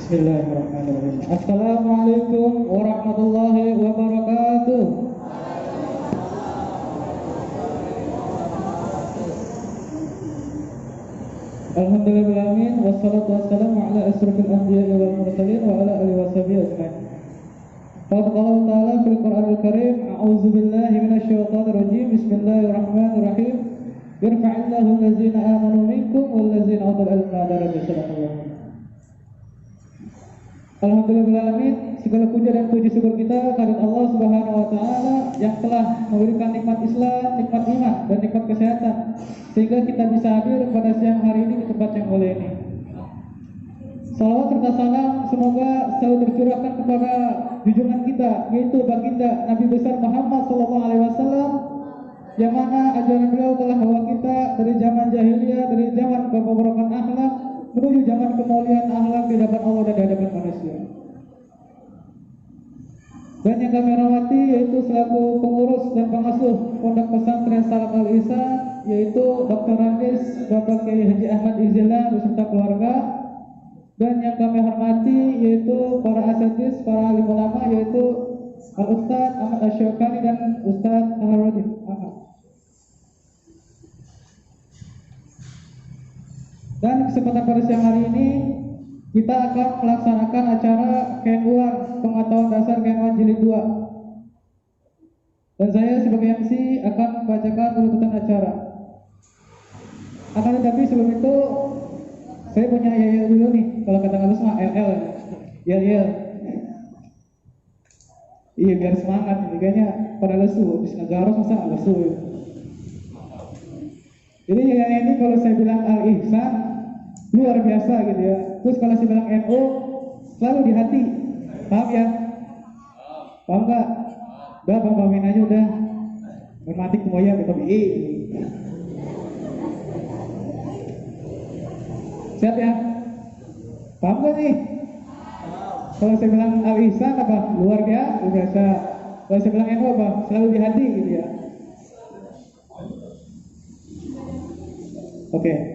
Bismillahirrahmanirrahim. Assalamualaikum warahmatullahi wabarakatuh. Alhamdulillahirrahmanirrahim. Wassalatu wassalamu ala asrafil anbiya'i wal mursalin wa ala alihi washabihi ajma'in. Qala Allah Ta'ala fil Qur'anil Karim, a'udzu billahi minasyaitonir rajim. Bismillahirrahmanirrahim. Yarfa'illahu allazina amanu minkum wal ladzina utul ilma darajatan. Alhamdulillahirrahmanirrahim. Segala puja dan puji syukur kita kehadirat Allah Subhanahu wa taala yang telah memberikan nikmat Islam, nikmat iman dan nikmat kesehatan sehingga kita bisa hadir pada siang hari ini di tempat yang mulia ini. Salawat serta salam semoga selalu tercurahkan kepada junjungan kita, yaitu baginda Nabi besar Muhammad sallallahu alaihi wasallam, yang mana ajaran beliau telah membawa kita dari zaman jahiliyah, dari zaman kebobrokan akhlak menuju zaman kemuliaan akhlak di hadapan Allah dan di hadapan manusia. Dan yang kami hormati yaitu selaku pengurus dan pengasuh Pondok Pesantren Salam Al-Ihsan, yaitu Dr. Randis Bapak Kiai Haji Ahmad Izillah beserta keluarga. Dan yang kami hormati yaitu para asatidz, para alim ulama, yaitu Al-Ustaz Ahmad Asyokani dan Ustaz Taharudin Ahmad. Dan kesempatan pada siang hari ini kita akan melaksanakan acara KNU-an, pengetahuan dasar KNU-an jilid 2. Dan saya sebagai MC akan membacakan urutan acara. Akan tetapi sebelum itu saya punya yel dulu nih, kalau kata halus mah LL. Yel. Iya biar semangat, kayaknya pada lesu, habis ngegaros masa lesu ya. Jadi ini kalau saya bilang Al-Ihsan luar biasa gitu ya. Terus kalau saya bilang NU selalu di hati. Paham ya? Paham nggak? Udah pahamin aja udah. Bermatik semuanya betul siap ya? Paham gak nih? Kalau saya bilang Al-Ihsan apa? Luar biasa. Kalau saya bilang NU apa? Selalu di hati gitu ya. Oke.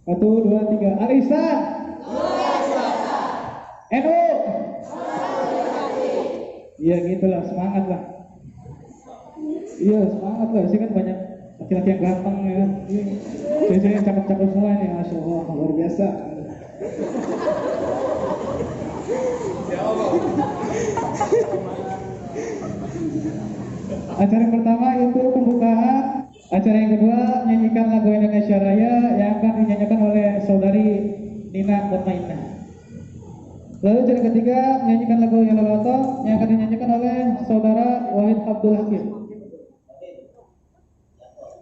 1, 2, 3. Al-Ihsan NU. Iya gitulah, semangat lah. Iya semangat lah, sih kan banyak laki-laki yang ganteng ya. Saya yang cakep-cakep semua nih, masya Allah, luar biasa. Acara yang pertama itu pembukaan. Acara yang kedua menyanyikan lagu Indonesia Raya yang akan dinyanyikan oleh saudari Nina Mutmainah. Lalu acara ketiga menyanyikan lagu Yalalaton yang akan dinyanyikan oleh saudara Wahid Abdul Hakim.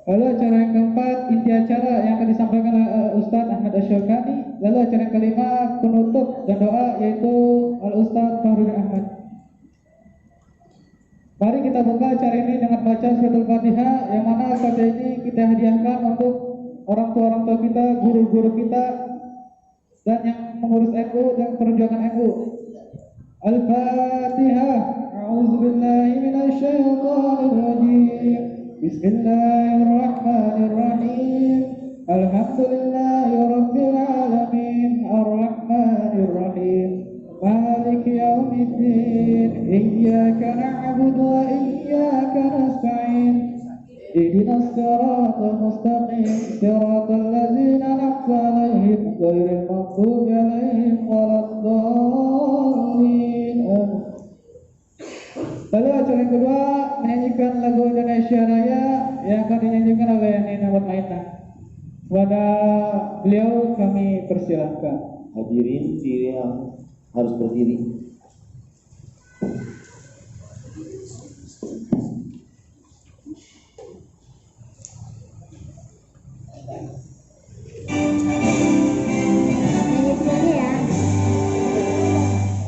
Lalu acara yang keempat inti acara yang akan disampaikan oleh Ustaz Ahmad Asyokani. Lalu acara yang kelima penutup dan doa yaitu Al-Ustaz Fahrudin Ahmad. Mari kita buka acara ini dengan baca suratul Fatihah, yang mana pada ini kita hadiahkan untuk orang tua kita, guru-guru kita, dan yang mengurus NU dan perjuangan NU. Al-Fatihah. A'udzubillahi minasyaitonir rajim. Bismillahirrahmanirrahim. Alhamdulillahirabbil alamin. Arrahmanirrahim. Malik yaumiddin. Iyyaka na'budu wa iyyaka nasta'in. Ihdinas siratal mustaqim. Siratal ladzina an'amta 'alaihim ghairil maghdubi 'alaihim waladdallin. Lalu acara yang kedua menyanyikan lagu Indonesia Raya yang akan dinyanyikan oleh Nina Mutmainah. Kepada beliau kami persilahkan. Hadirin diri yang harus berdiri.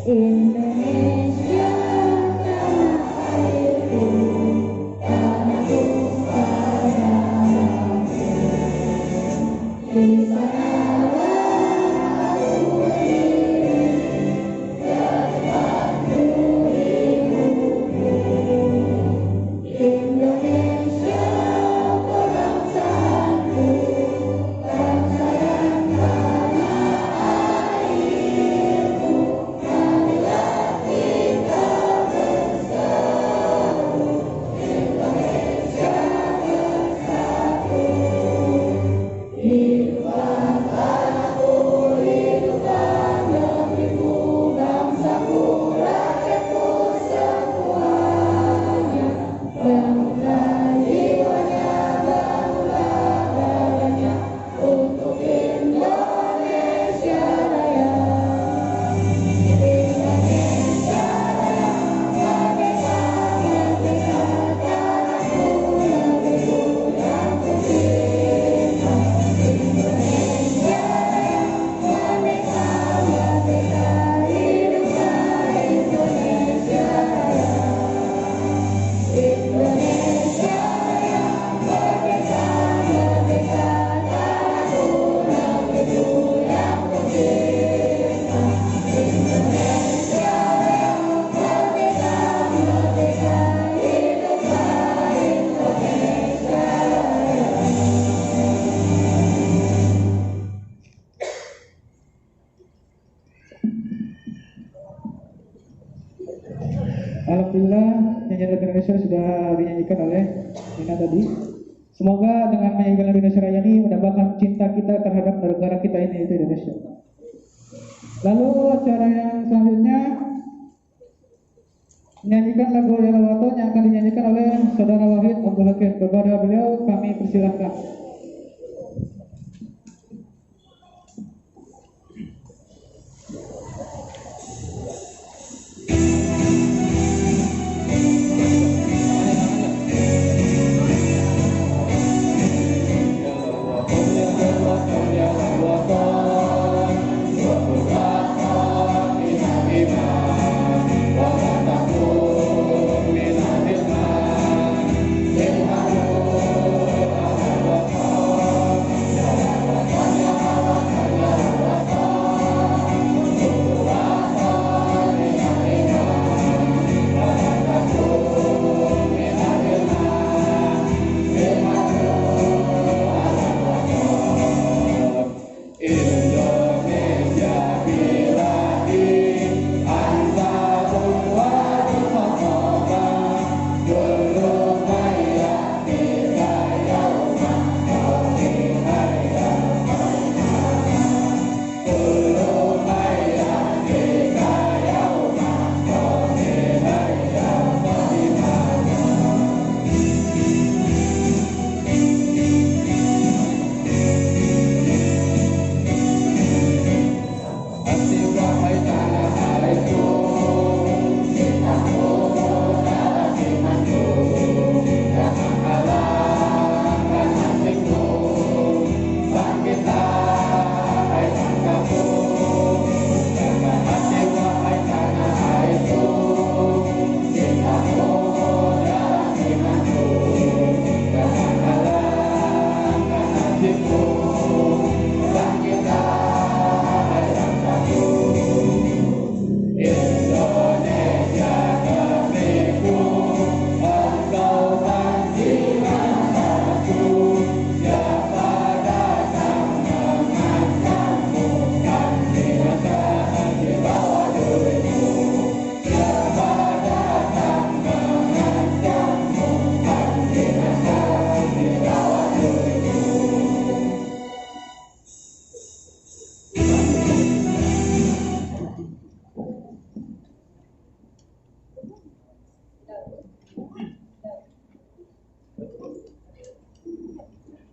Indonesia tanah airku, tanahku padamu. Di sanalah aku berdiri, tempat diriku. Alhamdulillah nyanyian lagu Indonesia sudah dinyanyikan oleh Nina tadi. Semoga dengan menyanyikan lagu Indonesia Raya ini menambahkan cinta kita terhadap negara kita ini, yaitu Indonesia. Lalu acara yang selanjutnya menyanyikan lagu Yalawaton yang akan dinyanyikan oleh Saudara Wahid Abdul Hakim. Kepada beliau kami persilahkan.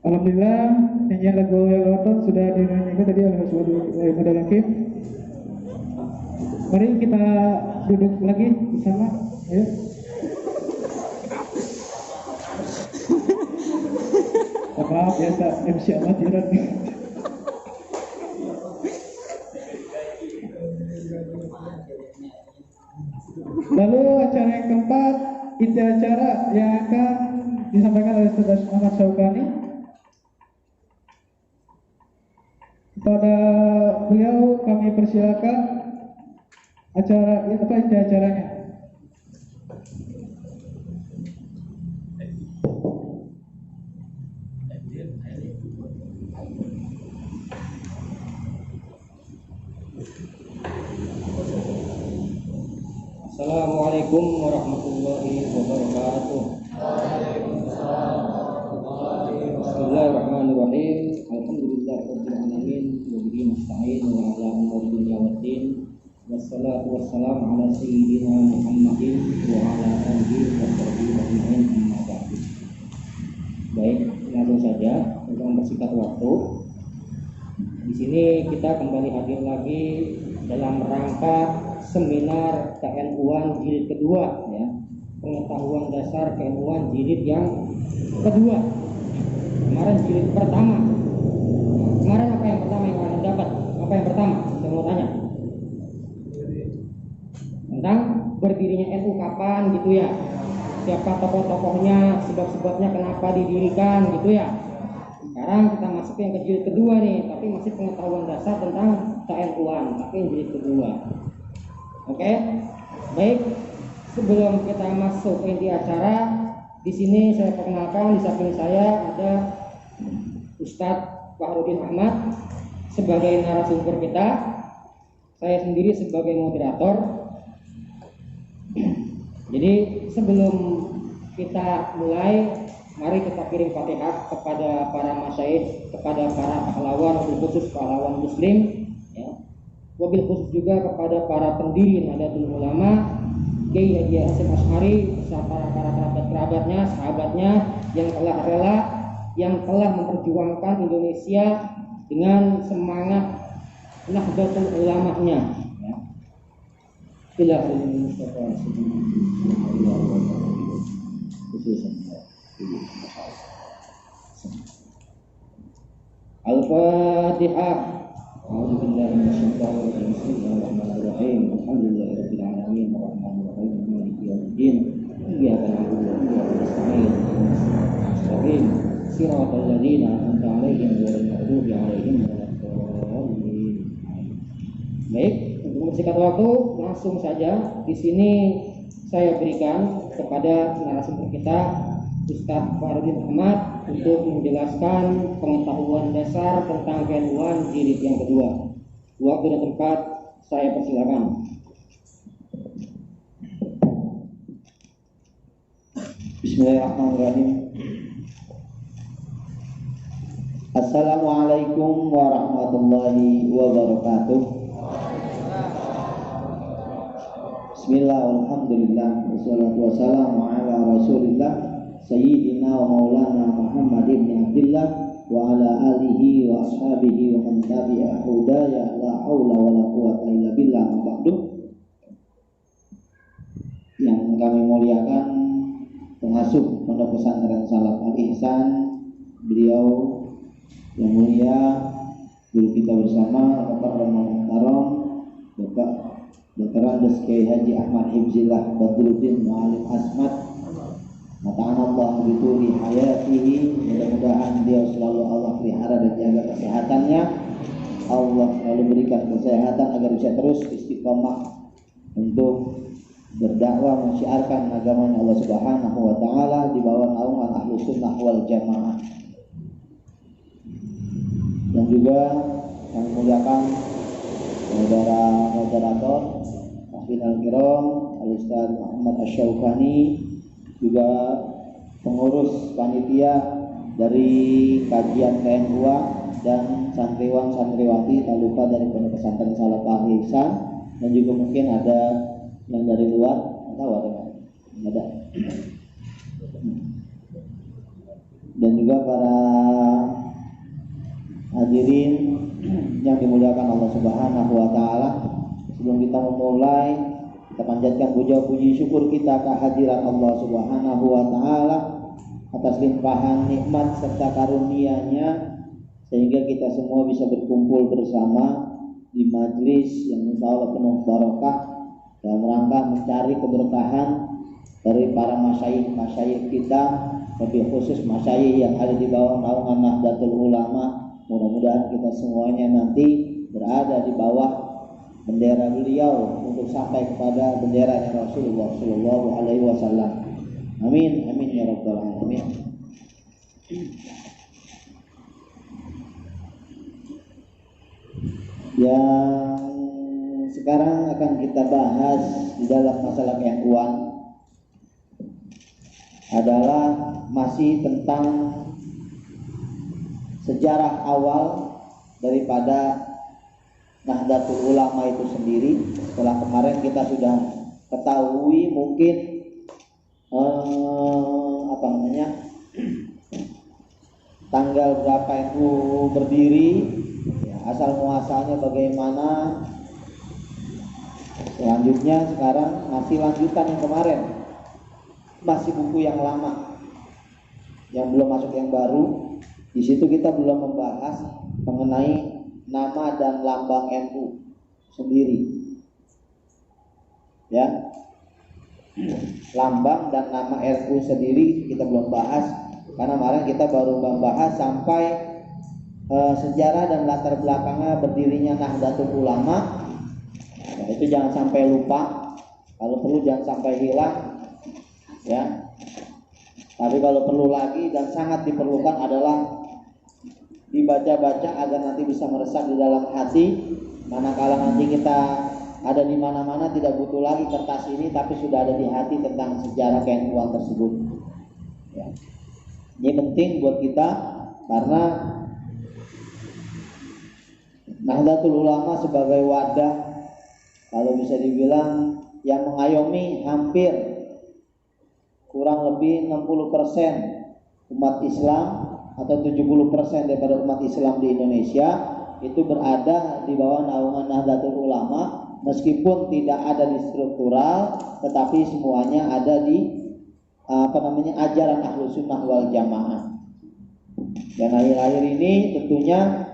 Alhamdulillah nyanyian lagu Yalawaton sudah dinyanyikan tadi oleh Saudara Hakim. Mari kita duduk lagi bersama. Ayo. Maaf ya, MC amatiran. Lalu acara yang keempat, inti acara yang akan disampaikan oleh Saudara Muhammad Syaukani. Kepada beliau kami persilakan acara apa inti acaranya. Assalamualaikum warahmatullahi wabarakatuh. Bismillahirrahmanirrahim. Alhamdulillahirabbil alamin wa bihi nasta'in wa ala umuri dunya waddin. Wassalatu wassalamu ala sayyidina Muhammadin wa ala alihi wa sahbihi ajma'in amma ba'du. Baik, langsung saja untuk mempersingkat waktu. Di sini kita kembali hadir lagi dalam rangka seminar KNU-an jilid kedua, ya, pengetahuan dasar KNU-an jilid yang kedua. Kemarin jilid pertama. Kemarin apa yang pertama yang kalian dapat? Apa yang pertama? Saya mau tanya tentang berdirinya NU kapan, gitu ya. Siapa tokoh-tokohnya, sebab-sebabnya kenapa didirikan, gitu ya. Sekarang kita masuk yang ke jilid kedua nih, tapi masih pengetahuan dasar tentang KNU-an, tapi yang jilid kedua. Oke, baik. Sebelum kita masuk ke inti acara, di sini saya perkenalkan, di samping saya ada Ustadz Fahrudin Ahmad sebagai narasumber kita, saya sendiri sebagai moderator. Jadi sebelum kita mulai, mari kita kirim Fatihah kepada para masyayikh, kepada para pahlawan, wabil khusus pahlawan muslim, ya. Wabil khusus juga kepada para pendiri Nahdlatul Ulama, Kiai Haji Hasyim Asy'ari beserta para kerabat-kerabatnya, sahabatnya yang telah rela, yang telah memperjuangkan Indonesia dengan semangat Nahdlatul Ulamanya, ya. Al-Fatihah. A'udzubillahi minasyaitonir rajim. Bismillahirrahmanirrahim. Alhamdulillahirabbil alamin arrahmanir rahim maliki yaumiddin. Iyyaka na'budu wa iyyaka nasta'in. Ihdinas siratal ladzina an'amta 'alaihim ghairil maghdubi 'alaihim waladdallin. Baik, untuk mempersingkat waktu, langsung saja di sini saya berikan kepada narasumber kita Ustaz Farudin Ahmad untuk menjelaskan pengetahuan dasar tentang keilmuan jilid yang kedua. Waktu dan tempat saya persilakan. Bismillahirrahmanirrahim. Assalamualaikum warahmatullahi wabarakatuh. Bismillah, alhamdulillah, wassalatu wassalamu ala rasulillah Sayyidina wa maulana Muhammad ibn Abdillah wa ala alihi wa ashabihi wa man tabi'a hudaya la hawla wa la quwwata illa billah ba'du. Yang kami muliakan pengasuh Pondok Pesantren Salaf Al-Ihsan, beliau yang mulia, guru kita bersama Bapak Rahman Muhtaram, Bapak Dr. Andes Kiai Haji Ahmad Hibzillah Badruddin Mu'alim Asmat, mata'anallah bituli hayatihi. Mudah-mudahan dia selalu Allah pelihara dan jaga kesehatannya. Allah selalu berikan kesehatan agar bisa terus istiqomah untuk berdakwah, mensyiarkan agamanya Allah Subhanahu wa taala di bawah naungan Ahlus Sunnah wal Jamaah. Dan juga kami muliakan saudara moderator Hafidhal Kiram Al-Ustaz Muhammad Asy-Syaukani, juga pengurus panitia dari kajian KNUA dan santriwan santriwati, tak lupa dari Pondok Pesantren Salaf Al-Ihsan, dan juga mungkin ada yang dari luar, tahu ada nggak? Ada. Dan juga para hadirin yang dimuliakan Allah Subhanahu wa taala. Sebelum kita memulai, kita panjatkan puja-puji syukur kita kehadiran Allah Subhanahu wa taala atas limpahan nikmat serta karunia-Nya, sehingga kita semua bisa berkumpul bersama di majlis yang insyaallah penuh barokah dalam rangka mencari keberkahan dari para masyayikh kita, lebih khusus masyayikh yang ada di bawah naungan Nahdlatul Ulama. Mudah-mudahan kita semuanya nanti berada di bawah bendera beliau untuk sampai kepada bendera Rasulullah Shallallahu Alaihi Wasallam. Amin, amin ya rabbal alamin. Yang sekarang akan kita bahas di dalam masalah keilmuan adalah masih tentang sejarah awal daripada Nahdlatul Ulama itu sendiri. Setelah kemarin kita sudah ketahui mungkin tanggal berapa itu berdiri, ya, asal muasalnya bagaimana. Selanjutnya sekarang masih lanjutan yang kemarin, masih buku yang lama yang belum masuk yang baru. Di situ kita belum membahas mengenai nama dan lambang NU sendiri, ya. Lambang dan nama NU sendiri kita belum bahas, karena kemarin kita baru membahas sampai sejarah dan latar belakangnya berdirinya Nahdlatul Ulama. Nah, itu jangan sampai lupa, kalau perlu jangan sampai hilang, ya. Tapi kalau perlu lagi dan sangat diperlukan adalah dibaca-baca agar nanti bisa meresap di dalam hati, manakala nanti kita ada di mana-mana, tidak butuh lagi kertas ini, tapi sudah ada di hati tentang sejarah KNU-an tersebut. Ya. Ini penting buat kita karena Nahdlatul Ulama sebagai wadah, kalau bisa dibilang yang mengayomi hampir kurang lebih 60% umat Islam atau 70% daripada umat Islam di Indonesia itu berada di bawah naungan Nahdlatul Ulama, meskipun tidak ada di struktural, tetapi semuanya ada di ajaran Ahlus Sunnah wal Jamaah. Dan akhir-akhir ini tentunya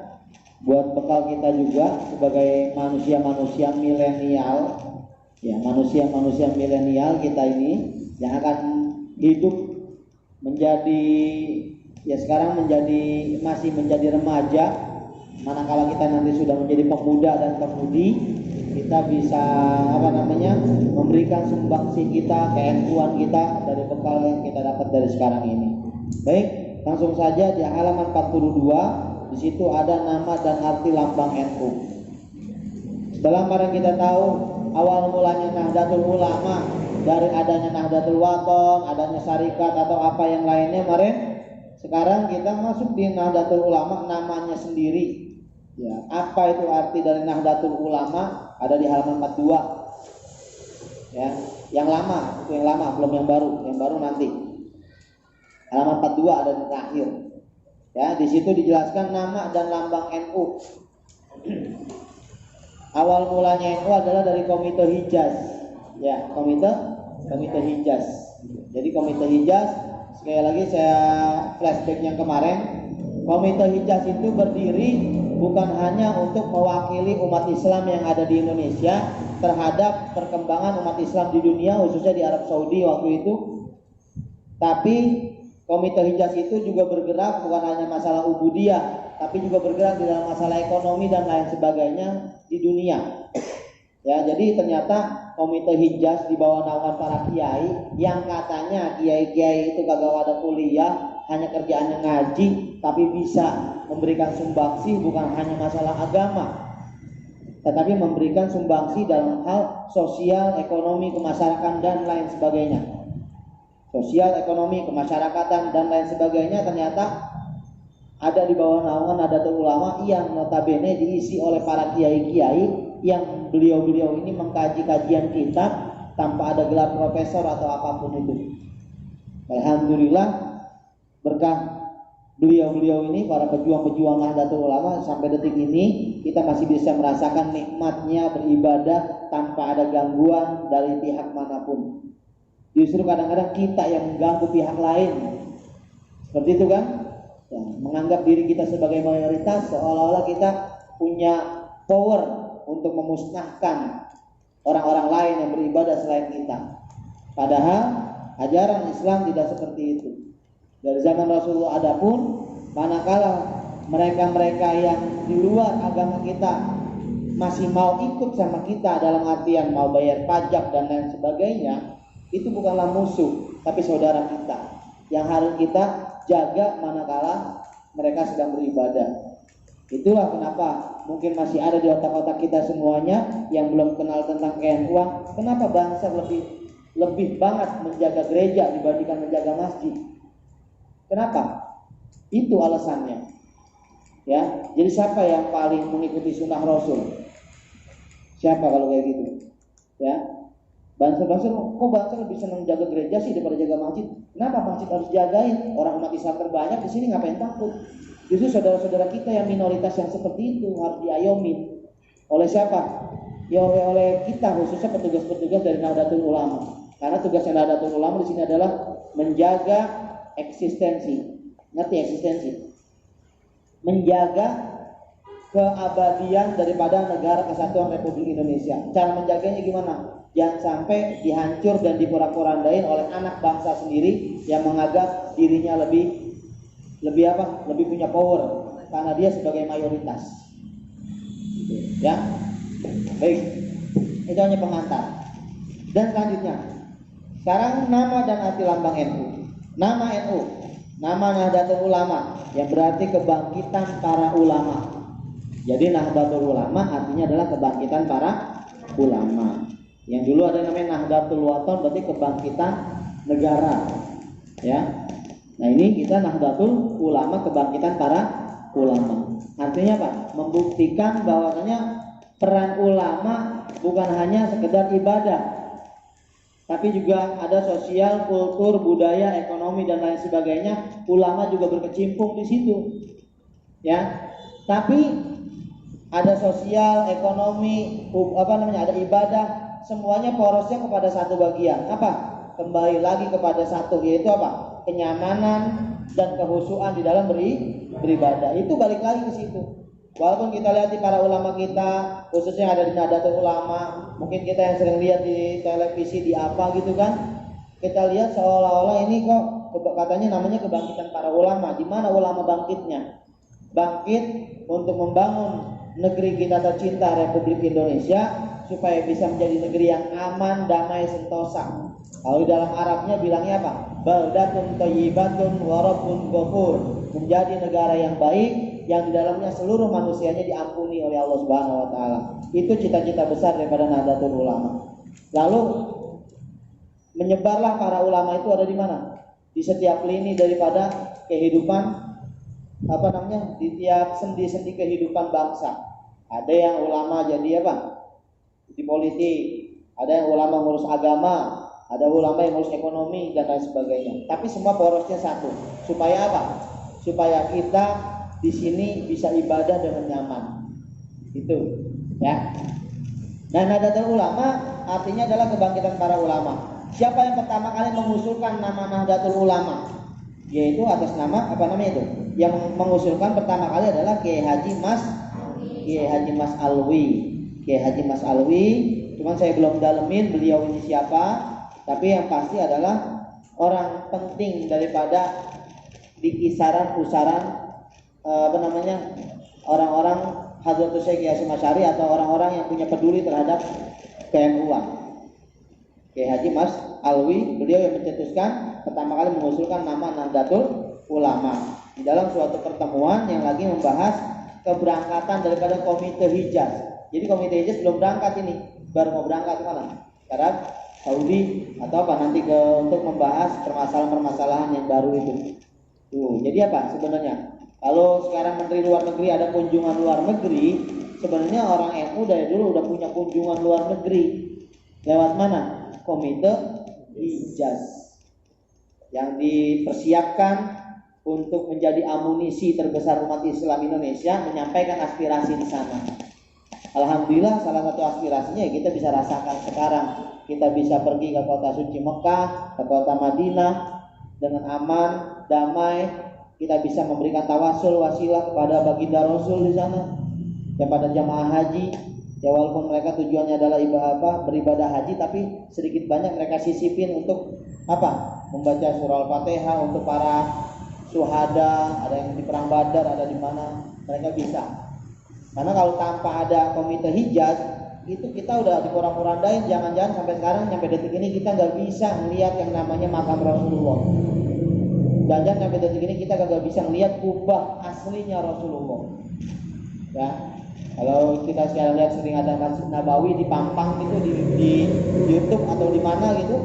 buat bekal kita juga sebagai manusia-manusia milenial, ya manusia-manusia milenial kita ini yang akan hidup menjadi, ya sekarang masih menjadi remaja, manakala kita nanti sudah menjadi pemuda dan pemudi, kita bisa memberikan sumbangsi kita, KNU-an kita dari bekal yang kita dapat dari sekarang ini. Baik, langsung saja di halaman 42. Di situ ada nama dan arti lambang NU. Setelah kemarin kita tahu awal mulanya Nahdlatul Ulama dari adanya Nahdlatul Wathon, adanya syarikat atau apa yang lainnya kemarin. Sekarang kita masuk di Nahdlatul Ulama namanya sendiri. Ya, apa itu arti dari Nahdlatul Ulama? Ada di halaman 42. Ya, yang lama, itu yang lama, belum yang baru nanti. Halaman 42 ada di terakhir. Ya, di situ dijelaskan nama dan lambang NU. Awal mulanya NU adalah dari Komite Hijaz. Ya, Komite Hijaz. Jadi Komite Hijaz, sekali lagi saya flashback yang kemarin. Komite Hijaz itu berdiri bukan hanya untuk mewakili umat Islam yang ada di Indonesia terhadap perkembangan umat Islam di dunia, khususnya di Arab Saudi waktu itu. Tapi Komite Hijaz itu juga bergerak bukan hanya masalah ubudiyah, tapi juga bergerak di dalam masalah ekonomi dan lain sebagainya di dunia. Ya, jadi ternyata Komite Hijaz di bawah naungan para kiai yang katanya kiai-kiai itu kagak ada kuliah, hanya kerjaannya ngaji, tapi bisa memberikan sumbangsi bukan hanya masalah agama, tetapi memberikan sumbangsi dalam hal sosial, ekonomi, kemasyarakatan dan lain sebagainya. Sosial, ekonomi, kemasyarakatan dan lain sebagainya ternyata ada di bawah naungan Nahdlatul Ulama yang notabene diisi oleh para kiai-kiai yang beliau-beliau ini mengkaji kajian kitab tanpa ada gelar profesor atau apapun itu. Alhamdulillah berkah beliau-beliau ini, para pejuang-pejuang Nahdlatul Ulama, sampai detik ini kita masih bisa merasakan nikmatnya beribadah tanpa ada gangguan dari pihak manapun. Justru kadang-kadang kita yang mengganggu pihak lain, seperti itu kan, ya, menganggap diri kita sebagai mayoritas, seolah-olah kita punya power untuk memusnahkan orang-orang lain yang beribadah selain kita. Padahal ajaran Islam tidak seperti itu. Dari zaman Rasulullah ada pun, manakala mereka-mereka yang di luar agama kita masih mau ikut sama kita dalam artian mau bayar pajak dan lain sebagainya, itu bukanlah musuh, tapi saudara kita yang harus kita jaga manakala mereka sedang beribadah. Itulah kenapa mungkin masih ada di otak-otak kita semuanya yang belum kenal tentang KNU-an. Kenapa bangsa lebih banget menjaga gereja dibandingkan menjaga masjid? Kenapa? Itu alasannya. Ya, jadi siapa yang paling mengikuti sunnah Rasul? Siapa kalau kayak gitu? Ya. Bangsa-bangsa, kok bangsa lebih senang jaga gereja sih daripada jaga masjid? Kenapa masjid harus jagain? Orang umat Islam terbanyak di sini, ngapain takut? Justru saudara-saudara kita yang minoritas yang seperti itu harus diayomi. Oleh siapa? Ya oleh kita, khususnya petugas-petugas dari Nahdlatul Ulama. Karena tugasnya Nahdlatul Ulama di sini adalah menjaga eksistensi. Ngerti eksistensi? Menjaga keabadian daripada Negara Kesatuan Republik Indonesia. Cara menjaganya gimana? Jangan sampai dihancur dan diporak-porandain oleh anak bangsa sendiri yang menganggap dirinya lebih punya power karena dia sebagai mayoritas. Ya, baik, itu hanya pengantar. Dan selanjutnya, sekarang nama dan arti lambang NU. Nama NU, nama Nahdlatul Ulama, yang berarti kebangkitan para ulama. Jadi Nahdlatul Ulama artinya adalah kebangkitan para Ulama. Yang dulu ada namanya Nahdlatul Wathon, berarti kebangkitan negara. Ya. Nah, ini kita Nahdlatul Ulama, kebangkitan para ulama. Artinya apa? Membuktikan bahwasanya peran ulama bukan hanya sekedar ibadah, tapi juga ada sosial, kultur, budaya, ekonomi dan lain sebagainya. Ulama juga berkecimpung di situ. Ya. Tapi ada sosial, ekonomi, ada ibadah, semuanya porosnya kepada satu bagian. Apa? Kembali lagi kepada satu, yaitu apa? Kenyamanan dan kehusuan di dalam beribadah. Itu balik lagi ke situ. Walaupun kita lihat di para ulama kita, khususnya ada di Nahdlatul Ulama, mungkin kita yang sering lihat di televisi di apa gitu kan, kita lihat seolah-olah ini kok katanya namanya kebangkitan para ulama. Di mana ulama bangkitnya? Bangkit untuk membangun negeri kita tercinta Republik Indonesia supaya bisa menjadi negeri yang aman, damai, sentosa. Kalau di dalam Arabnya bilangnya apa? Baldatun thayyibatun wa rabbun ghafur. Menjadi negara yang baik yang di dalamnya seluruh manusianya diampuni oleh Allah Subhanahu wa taala. Itu cita-cita besar daripada Nahdlatul Ulama. Lalu menyebarlah para ulama itu ada di mana? Di setiap lini daripada kehidupan di tiap sendi-sendi kehidupan bangsa. Ada yang ulama jadi apa? Di politik, ada yang ulama ngurus agama, ada ulama yang ngurus ekonomi dan lain sebagainya. Tapi semua porosnya satu. Supaya apa? Supaya kita di sini bisa ibadah dengan nyaman. Itu, ya. Dan Nahdlatul Ulama artinya adalah kebangkitan para ulama. Siapa yang pertama kali mengusulkan nama Nahdlatul Ulama? Yaitu atas nama itu? Yang mengusulkan pertama kali adalah Kiai Haji Mas Alwi. Kiai Haji Mas Alwi, cuman saya belum dalemin beliau ini siapa, tapi yang pasti adalah orang penting daripada di kisaran pusaran orang-orang Hadratus Syekh Hasyim Asy'ari atau orang-orang yang punya peduli terhadap KNU-an. Kiai Haji Mas Alwi, beliau yang mencetuskan pertama kali mengusulkan nama Nahdlatul Ulama di dalam suatu pertemuan yang lagi membahas keberangkatan daripada Komite Hijaz. Jadi Komite Hijaz belum berangkat ini, baru mau berangkat mana? Arab Saudi atau apa nanti untuk membahas permasalahan-permasalahan yang baru itu. Tuh, jadi apa sebenarnya? Kalau sekarang Menteri Luar Negeri ada kunjungan luar negeri, sebenarnya orang NU dari dulu udah punya kunjungan luar negeri. Lewat mana? Komite Hijaz yang dipersiapkan untuk menjadi amunisi terbesar umat Islam Indonesia menyampaikan aspirasi di sana. Alhamdulillah salah satu aspirasinya kita bisa rasakan sekarang. Kita bisa pergi ke kota suci Mekah, ke kota Madinah dengan aman, damai. Kita bisa memberikan tawasul wasilah kepada baginda Rasul di sana, kepada jamaah haji. Ya walaupun mereka tujuannya adalah beribadah haji, tapi sedikit banyak mereka sisipin untuk apa? Membaca surah Al-Fatihah untuk para syuhada, ada yang di perang Badar, ada di mana mereka bisa. Karena kalau tanpa ada Komite Hijaz, itu kita udah diporak-porandain. Jangan-jangan sampai sekarang sampai detik ini kita nggak bisa melihat yang namanya makam Rasulullah. Jangan-jangan sampai detik ini kita nggak bisa melihat kubah aslinya Rasulullah. Ya, kalau kita sekarang lihat sering ada Masjid Nabawi di Pampang gitu di YouTube atau di mana gitu,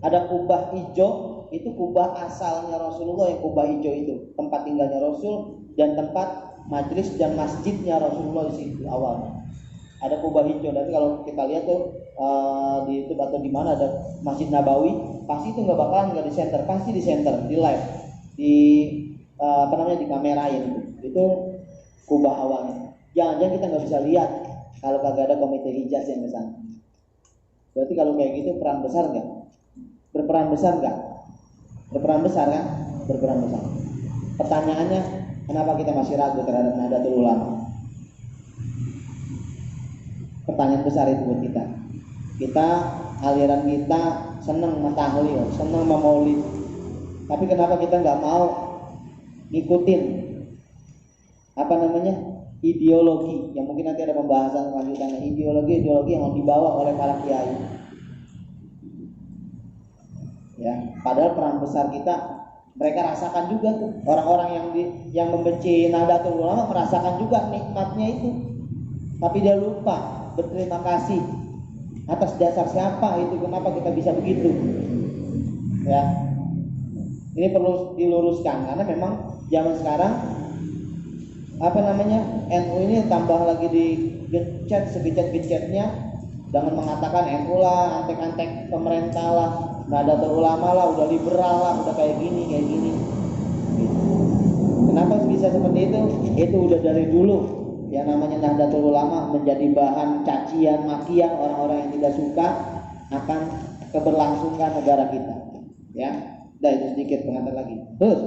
ada kubah hijau, itu kubah asalnya Rasulullah. Yang kubah hijau itu tempat tinggalnya Rasul dan tempat majlis dan masjidnya Rasulullah di situ awalnya. Ada kubah hijau. Nanti kalau kita lihat tuh di YouTube atau di mana ada Masjid Nabawi, pasti itu nggak di center, pasti di center, di live, di kamerain itu kubah awalnya. Jangan-jangan kita nggak bisa lihat kalau kagak ada Komite Hijaz yang ke sana. Berarti kalau kayak gitu peran besar nggak? Berperan besar nggak? Berperan besar kan? Berperan besar. Pertanyaannya, kenapa kita masih ragu terhadap Nahdlatul Ulama? Pertanyaan besar itu buat kita. Aliran kita senang mentahlil, senang memaulid. Tapi kenapa kita nggak mau ngikutin ideologi yang mungkin nanti ada pembahasan lanjutannya, ideologi yang dibawa oleh para kiai. Ya, padahal peran besar kita mereka rasakan juga tuh. Orang-orang yang membenci Nahdlatul Ulama merasakan juga nikmatnya itu. Tapi dia lupa berterima kasih. Atas dasar siapa itu? Kenapa kita bisa begitu? Ya, ini perlu diluruskan karena memang zaman sekarang NU ini tambah lagi digecet segecet-gecetnya dengan mengatakan NU lah, antek-antek pemerintah lah, Nahdlatul Ulama lah, udah liberal lah, udah kayak gini. Gitu. Kenapa bisa seperti itu? Itu udah dari dulu yang namanya Nahdlatul Ulama menjadi bahan cacian, makian orang-orang yang tidak suka akan keberlangsungan negara kita. Ya, dah itu sedikit pengantar lagi. Terus,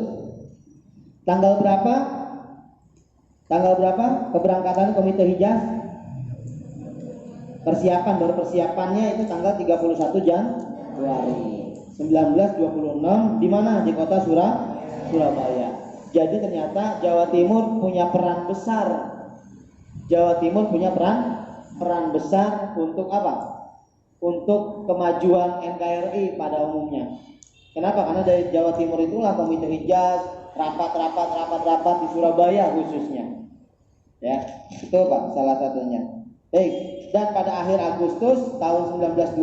tanggal berapa keberangkatan Komite Hijaz? Persiapannya itu tanggal 31 Januari 1926 di mana? Di kota Surabaya. Jadi ternyata Jawa Timur punya peran besar. Peran besar untuk apa? Untuk kemajuan NKRI pada umumnya. Kenapa? Karena dari Jawa Timur itulah Komite Hijaz rapat di Surabaya khususnya. Ya, itu Pak salah satunya. Baik, dan pada akhir Agustus tahun 1927,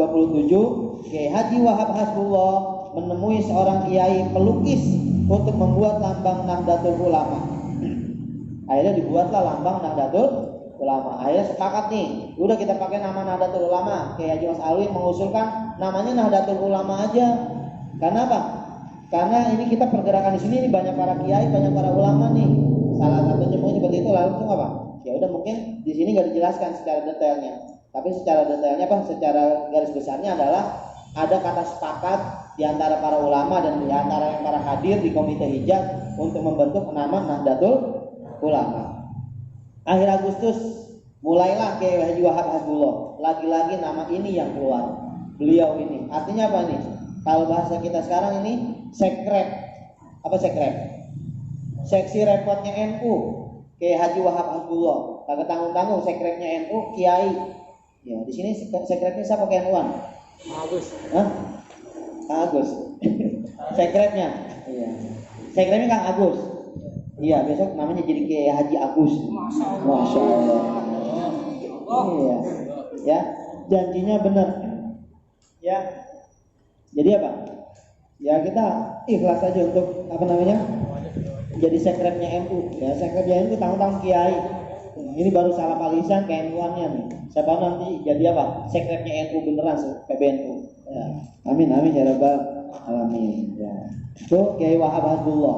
Kiai Haji Wahab Hasbullah menemui seorang kiai pelukis untuk membuat lambang Nahdlatul Ulama. Akhirnya dibuatlah lambang Nahdlatul Ulama. Akhirnya sepakat nih, udah kita pakai nama Nahdlatul Ulama. Kiai Haji Mas Alwi mengusulkan namanya Nahdlatul Ulama aja. Karena apa? Karena ini kita pergerakan di sini ini banyak para kiai, banyak para ulama nih. Salah satunya mungkin seperti itu, lalu apa? Ya udah mungkin di sini nggak dijelaskan secara detailnya. Tapi secara detailnya apa? Secara garis besarnya adalah ada kata sepakat di antara para ulama dan di antara yang para hadir di Komite Hijaz untuk membentuk nama Nahdlatul Ulama. Akhir Agustus mulailah Kiai Haji Wahab Hasbullah. Lagi-lagi nama ini yang keluar. Beliau ini. Artinya apa nih? Kalau bahasa kita sekarang ini sekrep. Apa sekrep? Seksi repotnya NU. Kiai Haji Wahab Hasbullah. Kagak tanggung-tanggung sekrepnya NU Kiai. Ya, di sini sekrepnya siapa Kiai NU-an? Agus. Hah? Kang Agus. Sekrepnya. Iya. Sekrepnya Kang Agus. Iya, besok namanya jadi Kiai Haji Agus. Masya Allah. Iya. Ya, janjinya benar. Ya. Jadi apa? Ya kita ikhlas aja untuk jadi sekrepnya NU. Ya, sekrepnya NU tanggung-tanggung Kiai. Ini baru salah palisan KNU-annya nih. Siapa nanti jadi apa? Sekrepnya NU beneran PBNU. Ya. Amin ya rabbal alamin. Ya. So, Kiai Wahab Hasbullah.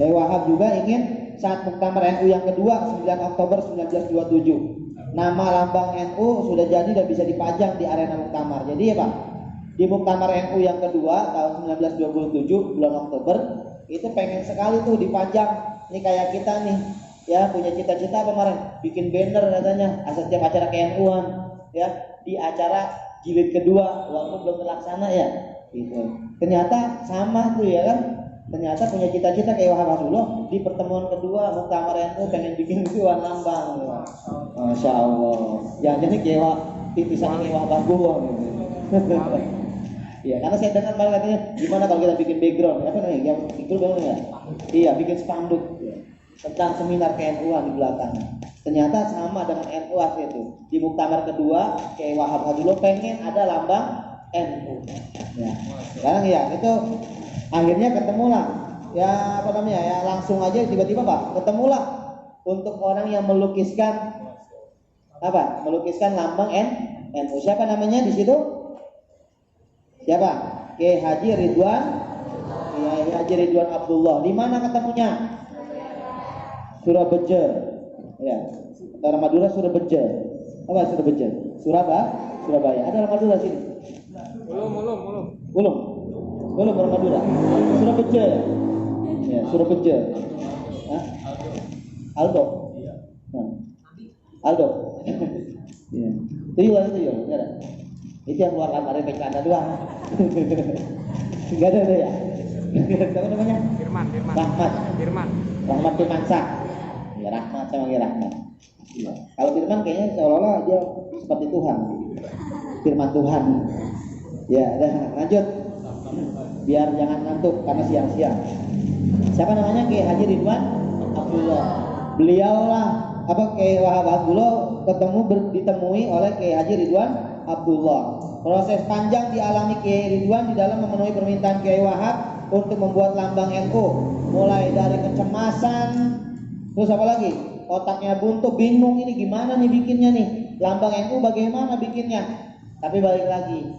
Kiai Wahab juga ingin saat Muktamar NU yang kedua 9 Oktober 1927. Nama lambang NU sudah jadi dan bisa dipajang di arena Muktamar. Jadi ya Pak, di Muktamar NU yang kedua tahun 1927 bulan Oktober itu pengen sekali tuh dipajang. Ini kayak kita nih, ya punya cita-cita apa kemarin? Bikin banner katanya setiap acara KNU-an, ya di acara jilid kedua walaupun belum terlaksana ya. Gitu. Ternyata sama tuh ya kan? Ternyata punya cita-cita kayak Wahab Hasbullah di pertemuan kedua Muktamar NU pengen bikin gituan lambang. Masya Allah. Jangan-jangan kayak tipisan kayak Wahab Hasbullah gitu. Ya, karena saya dengar malah katanya gimana kalau kita bikin background, apa namanya? Yang itu ya? Iya, bikin spanduk tentang seminar KNU-an di belakang. Ternyata sama dengan NU itu. Di Muktamar kedua, kayak Wahab Hasbullah pengen ada lambang NU. Ya. Sekarang ya itu akhirnya ketemulah. Ya ya langsung aja tiba-tiba Pak, ketemulah untuk orang yang melukiskan apa? Melukiskan lambang NU. Siapa namanya di situ? Siapa? Kiai Haji Ridwan. Kiai Haji Ridwan Abdullah. Di mana ketemunya? Surabaya. Ya. Antara Madura Surabaya. Apa Surabaya? Surabaya. Ada Madura sini? Belum orang Madura. Surabaya. Ya, Surabaya. Hah? Aldo. Aldo. Ya. Tuyul. Enggak ada. Itu yang keluar kamarnya PKN doang. Enggak ada ya. Siapa namanya? Firman. Rahmat Firmansyah. Ya Rahmat sama Rahmat. Ya. Kalau Firman kayaknya seolah-olah dia seperti Tuhan. Firman Tuhan. Ya, udah lanjut. Biar jangan ngantuk karena siang-siang. Siapa namanya? Kiai Haji Ridwan Abdullah. Beliau lah Kiai Wahab Hasbullah ditemui oleh Kiai Haji Ridwan Abdullah. Proses panjang dialami Kiai Ridwan di dalam memenuhi permintaan Kiai Wahab untuk membuat lambang NU, mulai dari kecemasan, terus apa lagi? Otaknya buntu, bingung ini gimana nih bikinnya nih, lambang NU bagaimana bikinnya. Tapi balik lagi,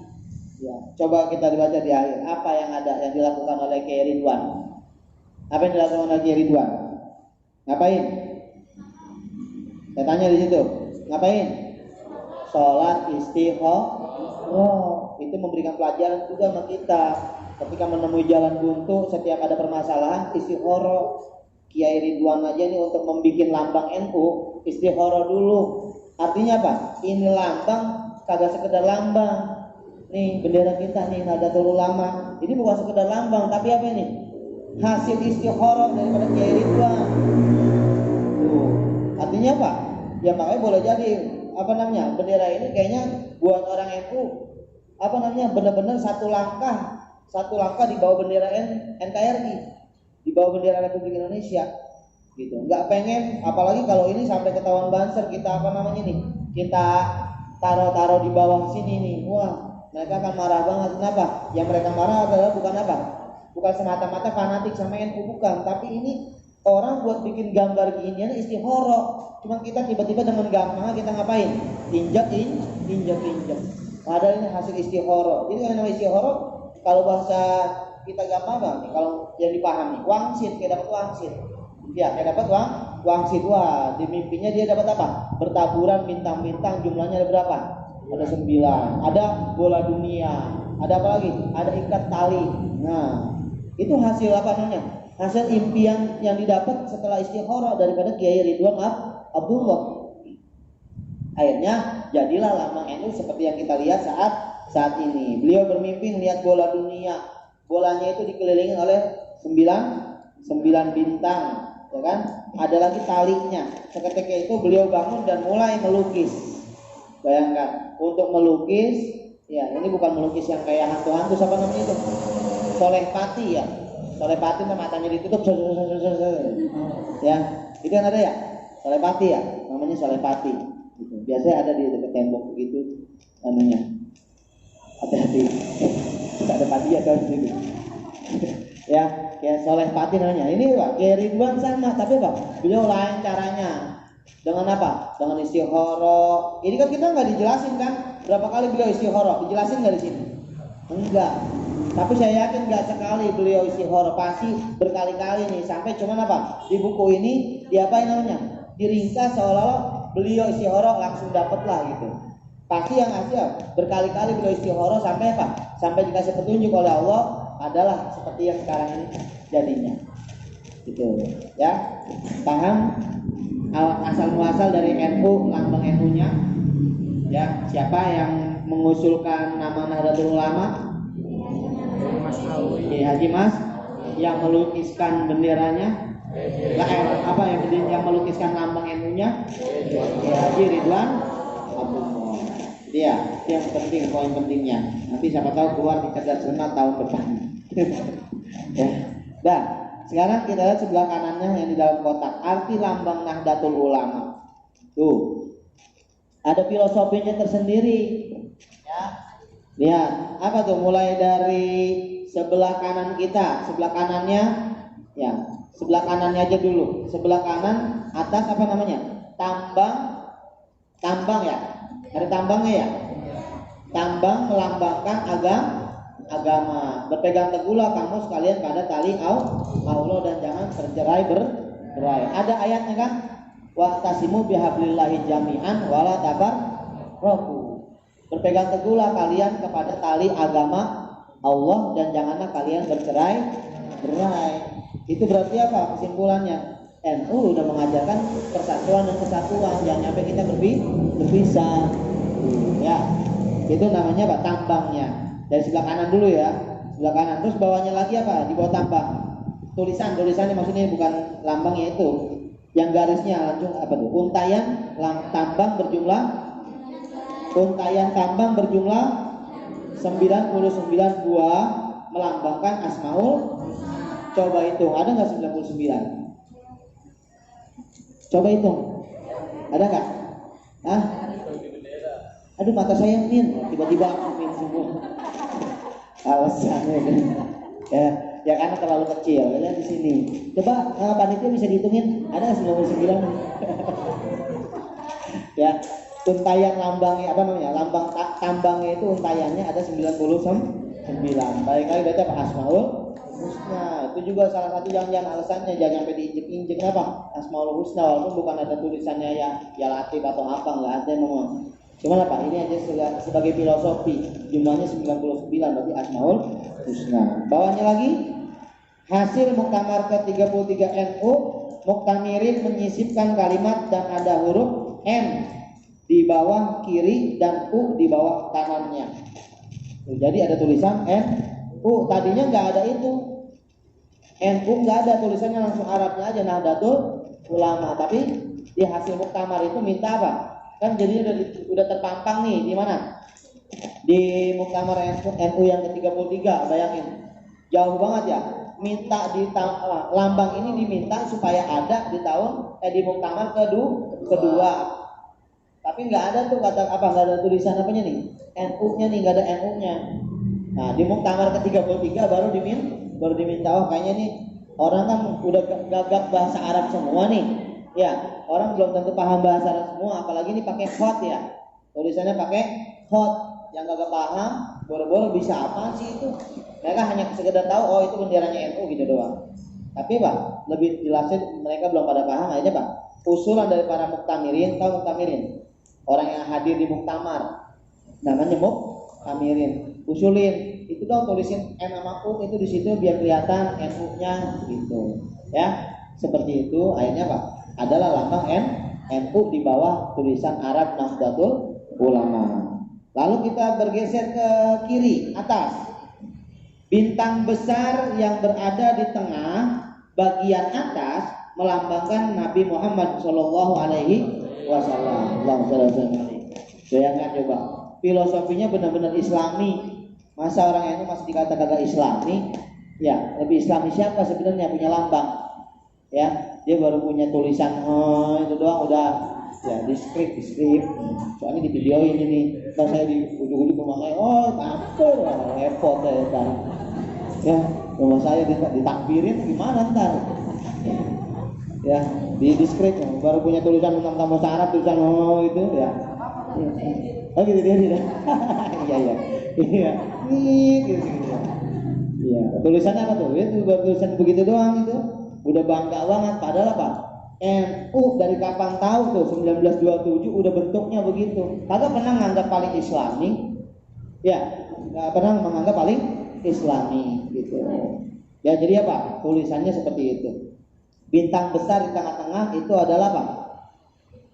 ya, coba kita dibaca di akhir apa yang ada yang dilakukan oleh Kiai Ridwan. Apa yang dilakukan oleh Kiai Ridwan? Ngapain? Saya tanya di situ, ngapain? Sholat istikharah. Itu memberikan pelajaran juga sama kita. Ketika menemui jalan buntu, setiap ada permasalahan, istikharah. Kiai Ridwan aja nih untuk membuat lambang NU, istikharah dulu. Artinya apa? Ini lambang kagak sekedar lambang. Nih bendera kita nih Nahdlatul Ulama. Ini bukan sekedar lambang, tapi apa ini? Hasil istikharah daripada Kiai Ridwan. Tuh. Artinya apa? Ya makanya boleh jadi bendera ini kayaknya buat orang NU benar-benar satu langkah di bawah bendera NKRI, di bawah bendera Republik Indonesia gitu. Nggak pengen, apalagi kalau ini sampai ketahuan banser, kita kita taruh di bawah sini nih, wah mereka akan marah banget. Kenapa? Yang mereka marah adalah bukan semata-mata fanatik sama NU, bukan, tapi ini orang buat bikin gambar ginian istikharah. Cuma kita tiba-tiba dengan gampang kita ngapain? Injak. Padahal ini hasil istikharah. Jadi yang namanya istikharah, kalau bahasa kita gampang apa? Kalau yang dipahami, wangsit, kayak dapat wangsit. Ya, kayak dapat wangsit. Wah, di mimpinya dia dapat apa? Bertaburan bintang-bintang, jumlahnya ada berapa? Ada 9. Ada bola dunia. Ada apa lagi? Ada ikat tali. Nah, itu hasil apa namanya? Hasil impian yang didapat setelah istikharah daripada Kiai Ridwan Abdullah. Akhirnya jadilah lambang NU seperti yang kita lihat saat ini. Beliau bermimpi melihat bola dunia. Bolanya itu dikelilingi oleh 9 bintang, ya kan? Ada lagi talinya. Seketika itu beliau bangun dan mulai melukis. Bayangkan, untuk melukis, ya ini bukan melukis yang kayak hantu-hantu, siapa namanya itu? Soleh Pati ya. Soleh Pati matanya ditutup, ya, itu kan ada ya, Soleh Pati ya, namanya Soleh Pati. Gitu. Biasanya ada di dekat tembok begitu, namanya. Hati-hati, tidak ada pati ya kalau di situ. Ya, kayak Soleh Pati namanya. Ini Pak, Kiai Ridwan sama, tapi Pak, beliau lain caranya. Dengan apa? Dengan istikharah. Ini kan kita nggak dijelasin kan, berapa kali beliau istikharah? Dijelasin nggak di sini? Enggak. Tapi saya yakin nggak sekali beliau istikharah, pasti berkali-kali nih, sampai cuman apa? Di buku ini diapain namanya? Diringkas seolah-olah beliau istikharah langsung dapet lah gitu. Pasti yang asli berkali-kali beliau istikharah sampai apa? Sampai dikasih petunjuk oleh Allah adalah seperti yang sekarang ini jadinya. Gitu ya. Paham asal muasal dari NU, lambang NU-nya? Ya, siapa yang mengusulkan nama Nahdlatul Ulama? Haji Mas yang melukiskan benderanya, yang melukiskan lambang NU-nya, Haji Ridwan Abdullah. Dia yang penting, poin pentingnya. Nanti siapa tahu keluar di cerdas cermat tahun depan. Ya. Dah, sekarang kita lihat sebelah kanannya yang di dalam kotak. Arti lambang Nahdlatul Ulama. Tuh, ada filosofinya tersendiri. Ya. Lihat, apa tuh? Mulai dari sebelah kanan kita, sebelah kanannya, ya, sebelah kanannya aja dulu. Sebelah kanan atas apa namanya? Tambang ya. Ada tambangnya ya. Tambang melambangkan agama. Berpegang teguhlah kamu sekalian pada tali Allah dan jangan bercerai-berai. Ada ayatnya kan? Wa'tasimu bihablillahi jami'an wala tafarraqu. Berpegang teguhlah kalian kepada tali agama Allah dan janganlah kalian bercerai-berai. Itu berarti apa kesimpulannya? NU udah mengajarkan persatuan dan kesatuan, jangan sampai kita berpisah. Ya, itu namanya apa? Tambangnya. Dari sebelah kanan dulu ya, sebelah kanan. Terus bawahnya lagi apa? Di bawah tambang. Tulisannya maksudnya bukan lambangnya itu. Yang garisnya langsung apa tuh? Untayan tambang berjumlah 99 buah melambangkan Asmaul. Coba hitung, ada nggak 99? Coba hitung, ada nggak? Ah, aduh mata saya min, tiba-tiba min semua. Alasannya kan. Ya karena terlalu kecil ya di sini. Coba panitia bisa dihitungin ada 99. Ya, untayan lambangnya apa namanya? Lambang tambangnya itu untayannya ada 99. Baik kali baca apa Asmaul Husna. Itu juga salah satu jangan alasannya jangan sampai diinjek-injek apa? Asmaul Husna walaupun bukan ada tulisannya ya latif atau apa enggak ada memang. Cuman apa? Ini aja sebagai filosofi. Jumlahnya 99 berarti Asmaul Husna. Bawahnya lagi hasil Muktamar ke-33 NU, Muktamirin menyisipkan kalimat dan ada huruf N di bawah kiri dan U di bawah kanannya. Jadi ada tulisan N U, tadinya nggak ada itu. NU nggak ada tulisannya, langsung Arabnya aja Nahdlatul Ulama. Tapi di hasil Muktamar itu minta apa? Kan jadinya udah terpampang nih di mana? Di Muktamar NU yang ke-33, bayangin. Jauh banget ya. Minta di lambang ini diminta supaya ada di di Muktamar kedua. Tapi nggak ada tuh kata apa, nggak ada tulisan apanya nih? NU-nya nih, nggak ada NU-nya. Nah, di Muktamar ke-33 baru diminta, oh kayaknya nih orang kan udah gagap bahasa Arab semua nih. Ya, orang belum tentu paham bahasa Arab semua, apalagi ini pakai hot ya. Tulisannya pakai hot. Yang gagap paham, boro-boro bisa apa sih itu? Mereka hanya sekedar tahu, oh itu benderanya NU gitu doang. Tapi Pak, lebih jelasnya mereka belum pada paham. Akhirnya Pak, usulan dari para muktamirin, tahu muktamirin? Orang yang hadir di muktamar, namanya muktamirin. Usulin, itu dong tulisin N sama U itu di situ biar kelihatan NU-nya gitu. Ya, seperti itu. Akhirnya Pak, adalah lambang NU di bawah tulisan Arab Nahdlatul Ulama. Lalu kita bergeser ke kiri atas. Bintang besar yang berada di tengah bagian atas melambangkan Nabi Muhammad Shallallahu Alaihi Wasallam. Bayangkan coba, filosofinya benar-benar Islami. Masa orang ini masih dikata kagak Islami? Ya, lebih Islami siapa sebenarnya punya lambang? Ya, dia baru punya tulisan itu doang udah. Ya di skrip, soalnya di videoin ini, pas saya di ujung-ujung rumah saya, oh campur, repot ya ntar. Ya rumah saya ditakbirin gimana ntar? Ya di skrip, baru punya tulisan tentang bahasa Arab, tulisan itu ya. Oh gitu dia tidak. Iya. Gitu. Iya. Tulisannya apa tuh? Itu tulisan begitu doang itu, udah bangga banget. Padahal apa? NU dari kapan tahu tuh 1927 udah bentuknya begitu. Kagak pernah menganggap paling Islami. Ya, nggak pernah menganggap paling Islami gitu. Ya jadi apa? Tulisannya seperti itu. Bintang besar di tengah-tengah itu adalah apa?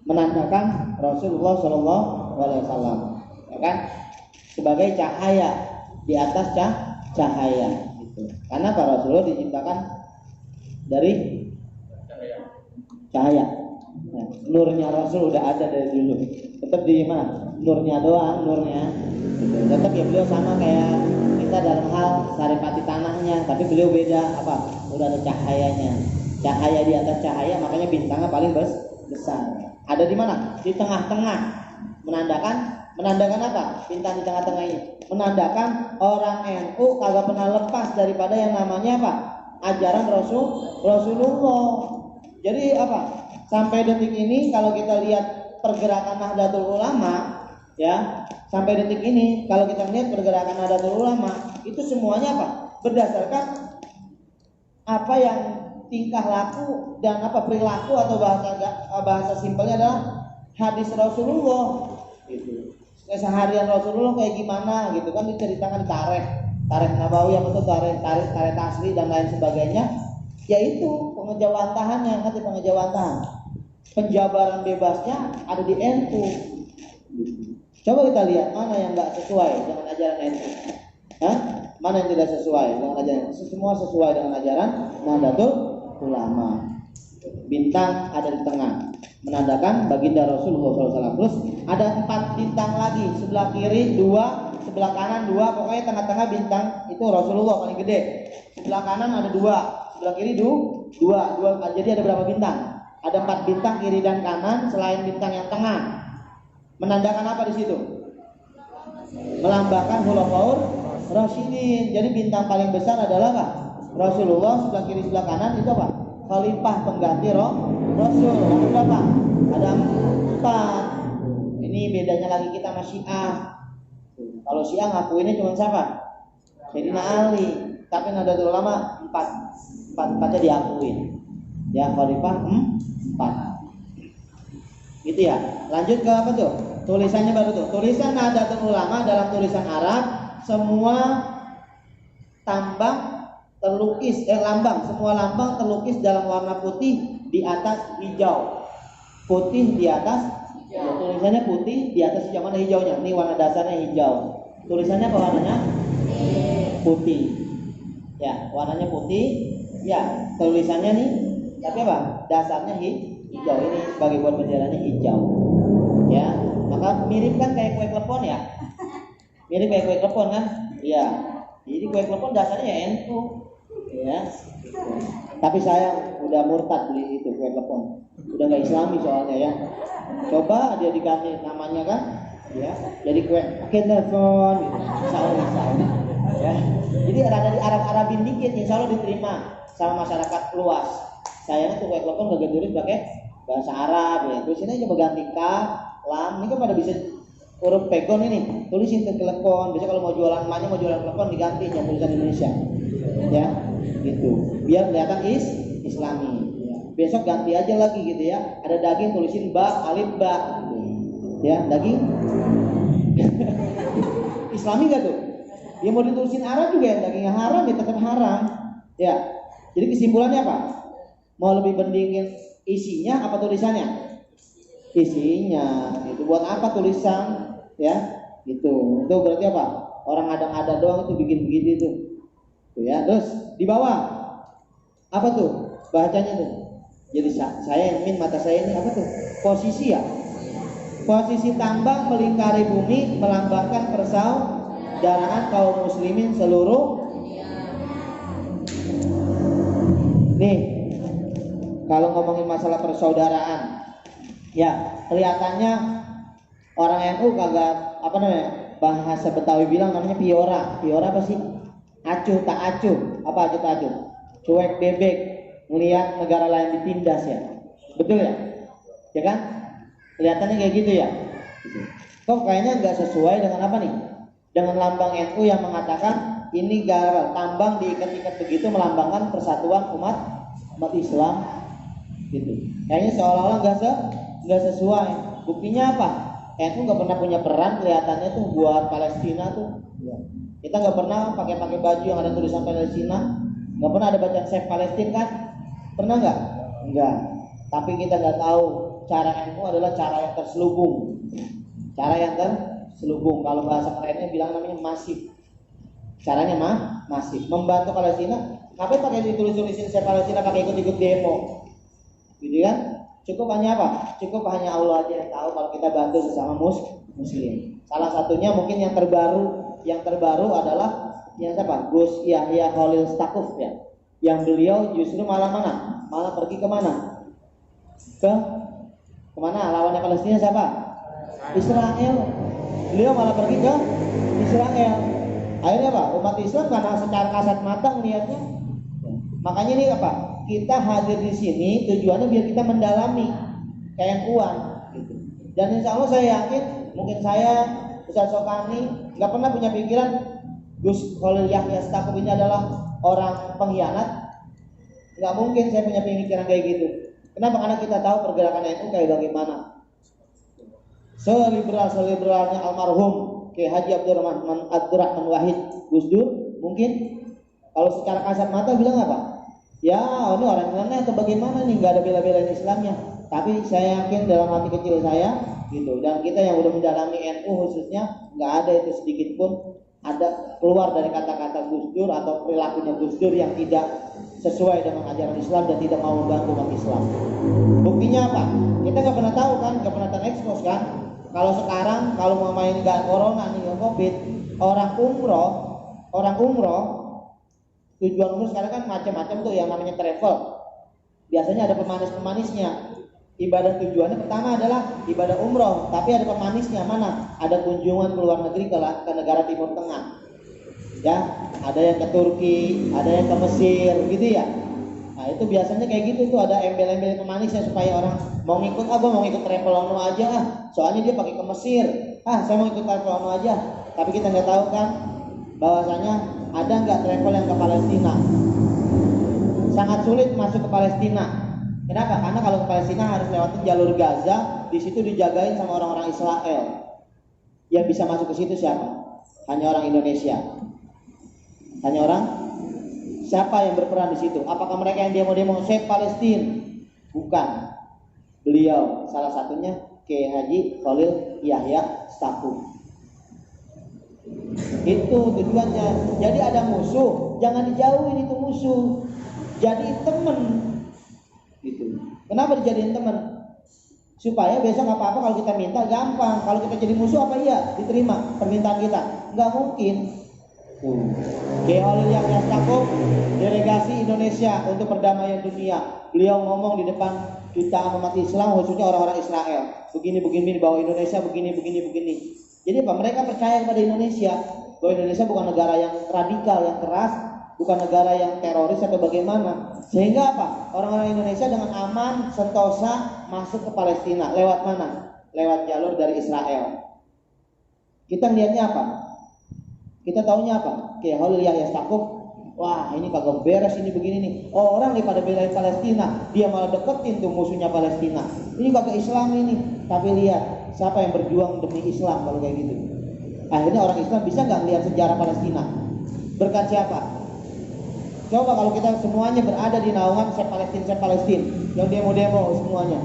Menandakan Rasulullah SAW, ya kan? Sebagai cahaya di atas cahaya gitu. Karena para Rasulullah diciptakan dari cahaya. Nah, nurnya Rasul udah ada dari dulu. Tetap di mana? Nurnya doang, nurnya. Gitu. Tetap ya beliau sama kayak kita dalam hal saripati tanahnya, tapi beliau beda apa? Udah ada cahayanya. Cahaya di atas cahaya, makanya bintangnya paling besar. Ada di mana? Di tengah-tengah. Menandakan apa? Bintang di tengah-tengah ini. Menandakan orang NU kagak pernah lepas daripada yang namanya apa? Ajaran Rasulullah. Jadi apa? Sampai detik ini kalau kita lihat pergerakan Nahdlatul Ulama, ya, sampai detik ini kalau kita lihat pergerakan Nahdlatul Ulama, itu semuanya apa? Berdasarkan apa yang tingkah laku dan apa perilaku atau bahasa simpelnya adalah hadis Rasulullah. Gitu. Keseharian Rasulullah kayak gimana gitu kan diceritakan tarikh Nabawi atau tarikh tasri dan lain sebagainya. Yaitu pengejawantahannya, nanti pengejawantahan, penjabaran bebasnya ada di NU. Coba kita lihat mana yang nggak sesuai dengan ajaran NU, mana yang tidak sesuai dengan ajaran. Semua sesuai dengan ajaran Nahdlatul Ulama. Bintang ada di tengah, menandakan baginda Rasulullah SAW. Terus ada 4 bintang lagi, sebelah kiri 2, sebelah kanan 2, pokoknya tengah-tengah bintang itu Rasulullah paling gede. Sebelah kanan ada 2. Sebelah kiri 2, jadi ada berapa bintang? Ada 4 bintang kiri dan kanan selain bintang yang tengah. Menandakan apa di situ? Melambangkan Khulafaur Rasyidin. Jadi bintang paling besar adalah apa? Rasulullah, sebelah kiri sebelah kanan itu apa? Khalifah pengganti Rasul. Ada berapa? Ada 4. Ini bedanya lagi kita sama Syiah. Kalau Syiah ngakuinnya cuma siapa? Sayyidina Ali. Tapi Nahdlatul Ulama 4-4-nya diakuin. Ya, Khalifah 4. Gitu ya. Lanjut ke apa tuh? Tulisannya baru tuh. Tulisan Nahdlatul Ulama dalam tulisan Arab semua terlukis lambang, semua lambang terlukis dalam warna putih di atas hijau. Putih di atas hijau. Tulisannya putih di atas hijau. Mana hijaunya? Ini warna dasarnya hijau. Tulisannya apa warnanya? Putih. Ya, warnanya putih. Ya, tulisannya nih. Tapi apa? Dasarnya hijau. Ini sebagai buat benderanya hijau. Ya, maka mirip kan kayak kue klepon ya? Mirip kayak kue klepon kan? Iya. Jadi kue klepon dasarnya ya NU. Ya. Tapi saya udah murtad beli itu kue klepon. Udah nggak Islami soalnya ya. Coba dia diganti namanya kan? Ya. Jadi kue pakai telepon gitu. Insya. Ya. Jadi rada di Arab-Arabin dikit, insya Allah diterima sama masyarakat luas. Sayangnya tuh kue klepon gak tulis pakai bahasa Arab ya. Terus ini coba ganti K, lam. Ini kan pada bisa huruf pegon ini. Tulisin ke telepon. Biasanya kalau mau jualan emaknya mau jualan telepon diganti jangan tulisan Indonesia. Ya, gitu. Biar kelihatan Islami. Ya. Besok ganti aja lagi gitu ya. Ada daging tulisin ba, alif ba. Ya, daging. Islami gak tuh? Ya mau ditulisin Arab juga ya, dagingnya haram ya tetap haram. Ya. Jadi kesimpulannya apa? Mau lebih bandingin isinya apa tulisannya? Isinya. Itu buat apa tulisan? Ya, gitu. Itu berarti apa? Orang ada doang itu bikin begitu itu. Tuh ya. Terus di bawah apa tuh? Bacanya tuh. Jadi saya min mata saya ini apa tuh? Posisi ya. Posisi tambang melingkari bumi melambangkan persaudaraan kaum muslimin seluruh. Nih, kalau ngomongin masalah persaudaraan, ya kelihatannya orang NU kagak apa namanya, bahasa Betawi bilang namanya piora. Piora apa sih? Acuh tak acuh. Apa acuh tak acuh? Cuek bebek melihat negara lain ditindas ya. Betul ya? Ya kan? Kelihatannya kayak gitu ya. Kok kayaknya nggak sesuai dengan apa nih? Dengan lambang NU yang mengatakan ini gara tambang diikat-ikat begitu melambangkan persatuan umat Islam gitu. Kayaknya seolah-olah nggak sesuai. Buktinya apa? NU nggak pernah punya peran kelihatannya tuh buat Palestina tuh. Kita nggak pernah pakai baju yang ada tulisan Palestina. Nggak pernah ada bacaan Save Palestine kan? Pernah nggak? Enggak. Tapi kita nggak tahu cara NU adalah cara yang terselubung. Cara yang terselubung. Kalau bahasa kerennya bilang namanya masif. Caranya masif. Membantu Palestina. Ngapain pakai ditulis-tulisin Save Palestina pakai ikut-ikut demo? Gitu kan? Cukup hanya apa? Cukup hanya Allah aja yang tahu kalau kita bantu sesama muslim. Salah satunya mungkin yang terbaru adalah yang siapa? Gus Yahya Khalil Stakuf ya. Yang beliau justru malah mana? Malah pergi kemana? Kemana? Lawannya Palestina siapa? Israel. Beliau malah pergi ke Israel. Akhirnya apa? Umat Islam karena secara kasat mata melihatnya. Makanya ini apa? Kita hadir di sini tujuannya biar kita mendalami kayak Puan gitu. Dan insya Allah saya yakin, mungkin saya Ustaz Sokani nggak pernah punya pikiran Gus Khalil Yahya Stakuf ini adalah orang pengkhianat. Nggak mungkin saya punya pemikiran kayak gitu. Kenapa? Karena kita tahu pergerakan NU kayak bagaimana. Seliberal-seliberalnya almarhum Kiai Haji Abdurrahman Wahid Gus Dur, mungkin kalau secara kasat mata bilang apa? Ya, ini orang mana atau bagaimana nih, nggak ada bela-belain Islamnya. Tapi saya yakin dalam hati kecil saya gitu, dan kita yang udah mendalami NU khususnya, nggak ada itu sedikit pun ada keluar dari kata-kata Gus Dur atau perilakunya Gus Dur yang tidak sesuai dengan ajaran Islam dan tidak mau membantu umat Islam. Buktinya apa? Kita nggak pernah tahu kan, nggak pernah terekspos kan. Kalau sekarang kalau mau main nggak corona nih, COVID, orang umroh tujuan umroh sekarang kan macam-macam tuh yang namanya travel. Biasanya ada pemanis-pemanisnya. Ibadah tujuannya pertama adalah ibadah umroh, tapi ada pemanisnya. Mana? Ada kunjungan ke luar negeri, ke negara Timur Tengah. Ya, ada yang ke Turki, ada yang ke Mesir, gitu ya. Nah, itu biasanya kayak gitu tuh, ada embel-embel pemanisnya supaya orang mau ngikut, mau ngikut travel ono aja ah. Soalnya dia pakai ke Mesir. Saya mau ikut travel ono aja. Tapi kita nggak tahu kan bahwasanya ada nggak travel yang ke Palestina. Sangat sulit masuk ke Palestina. Kenapa? Karena kalau ke Palestina harus lewatin jalur Gaza, di situ dijagain sama orang-orang Israel. Yang bisa masuk ke situ siapa? Hanya orang Indonesia. Hanya orang siapa yang berperan di situ? Apakah mereka yang demo-demo Save Palestine? Bukan. Beliau salah satunya Kiai Haji Khalil Yahya Stakuf. Itu tujuannya. Jadi ada musuh, jangan dijauhin itu musuh. Jadi temen. Gitu. Kenapa dijadiin teman? Supaya besok apa-apa kalau kita minta gampang. Kalau kita jadi musuh apa iya diterima permintaan kita? Nggak mungkin. Kiai Khalil Yahya Stakuf, delegasi Indonesia untuk perdamaian dunia. Beliau ngomong di depan jutaan umat Islam, khususnya orang-orang Israel. Begini bahwa Indonesia begini. Jadi apa? Mereka percaya kepada Indonesia bahwa Indonesia bukan negara yang radikal, yang keras, bukan negara yang teroris atau bagaimana. Sehingga apa? Orang-orang Indonesia dengan aman, sentosa masuk ke Palestina. Lewat mana? Lewat jalur dari Israel. Kita lihatnya apa? Kita taunya apa? Kiai Khalil Yahya Stakuf, wah ini kagak beres ini begini nih. Orang pada belain Palestina, dia malah deketin tuh musuhnya Palestina. Ini kagak Islam ini. Tapi lihat, siapa yang berjuang demi Islam kalau kayak gitu? Akhirnya orang Islam bisa nggak lihat sejarah Palestina? Berkat siapa? Coba kalau kita semuanya berada di naungan Save Palestine, yang demo-demo semuanya,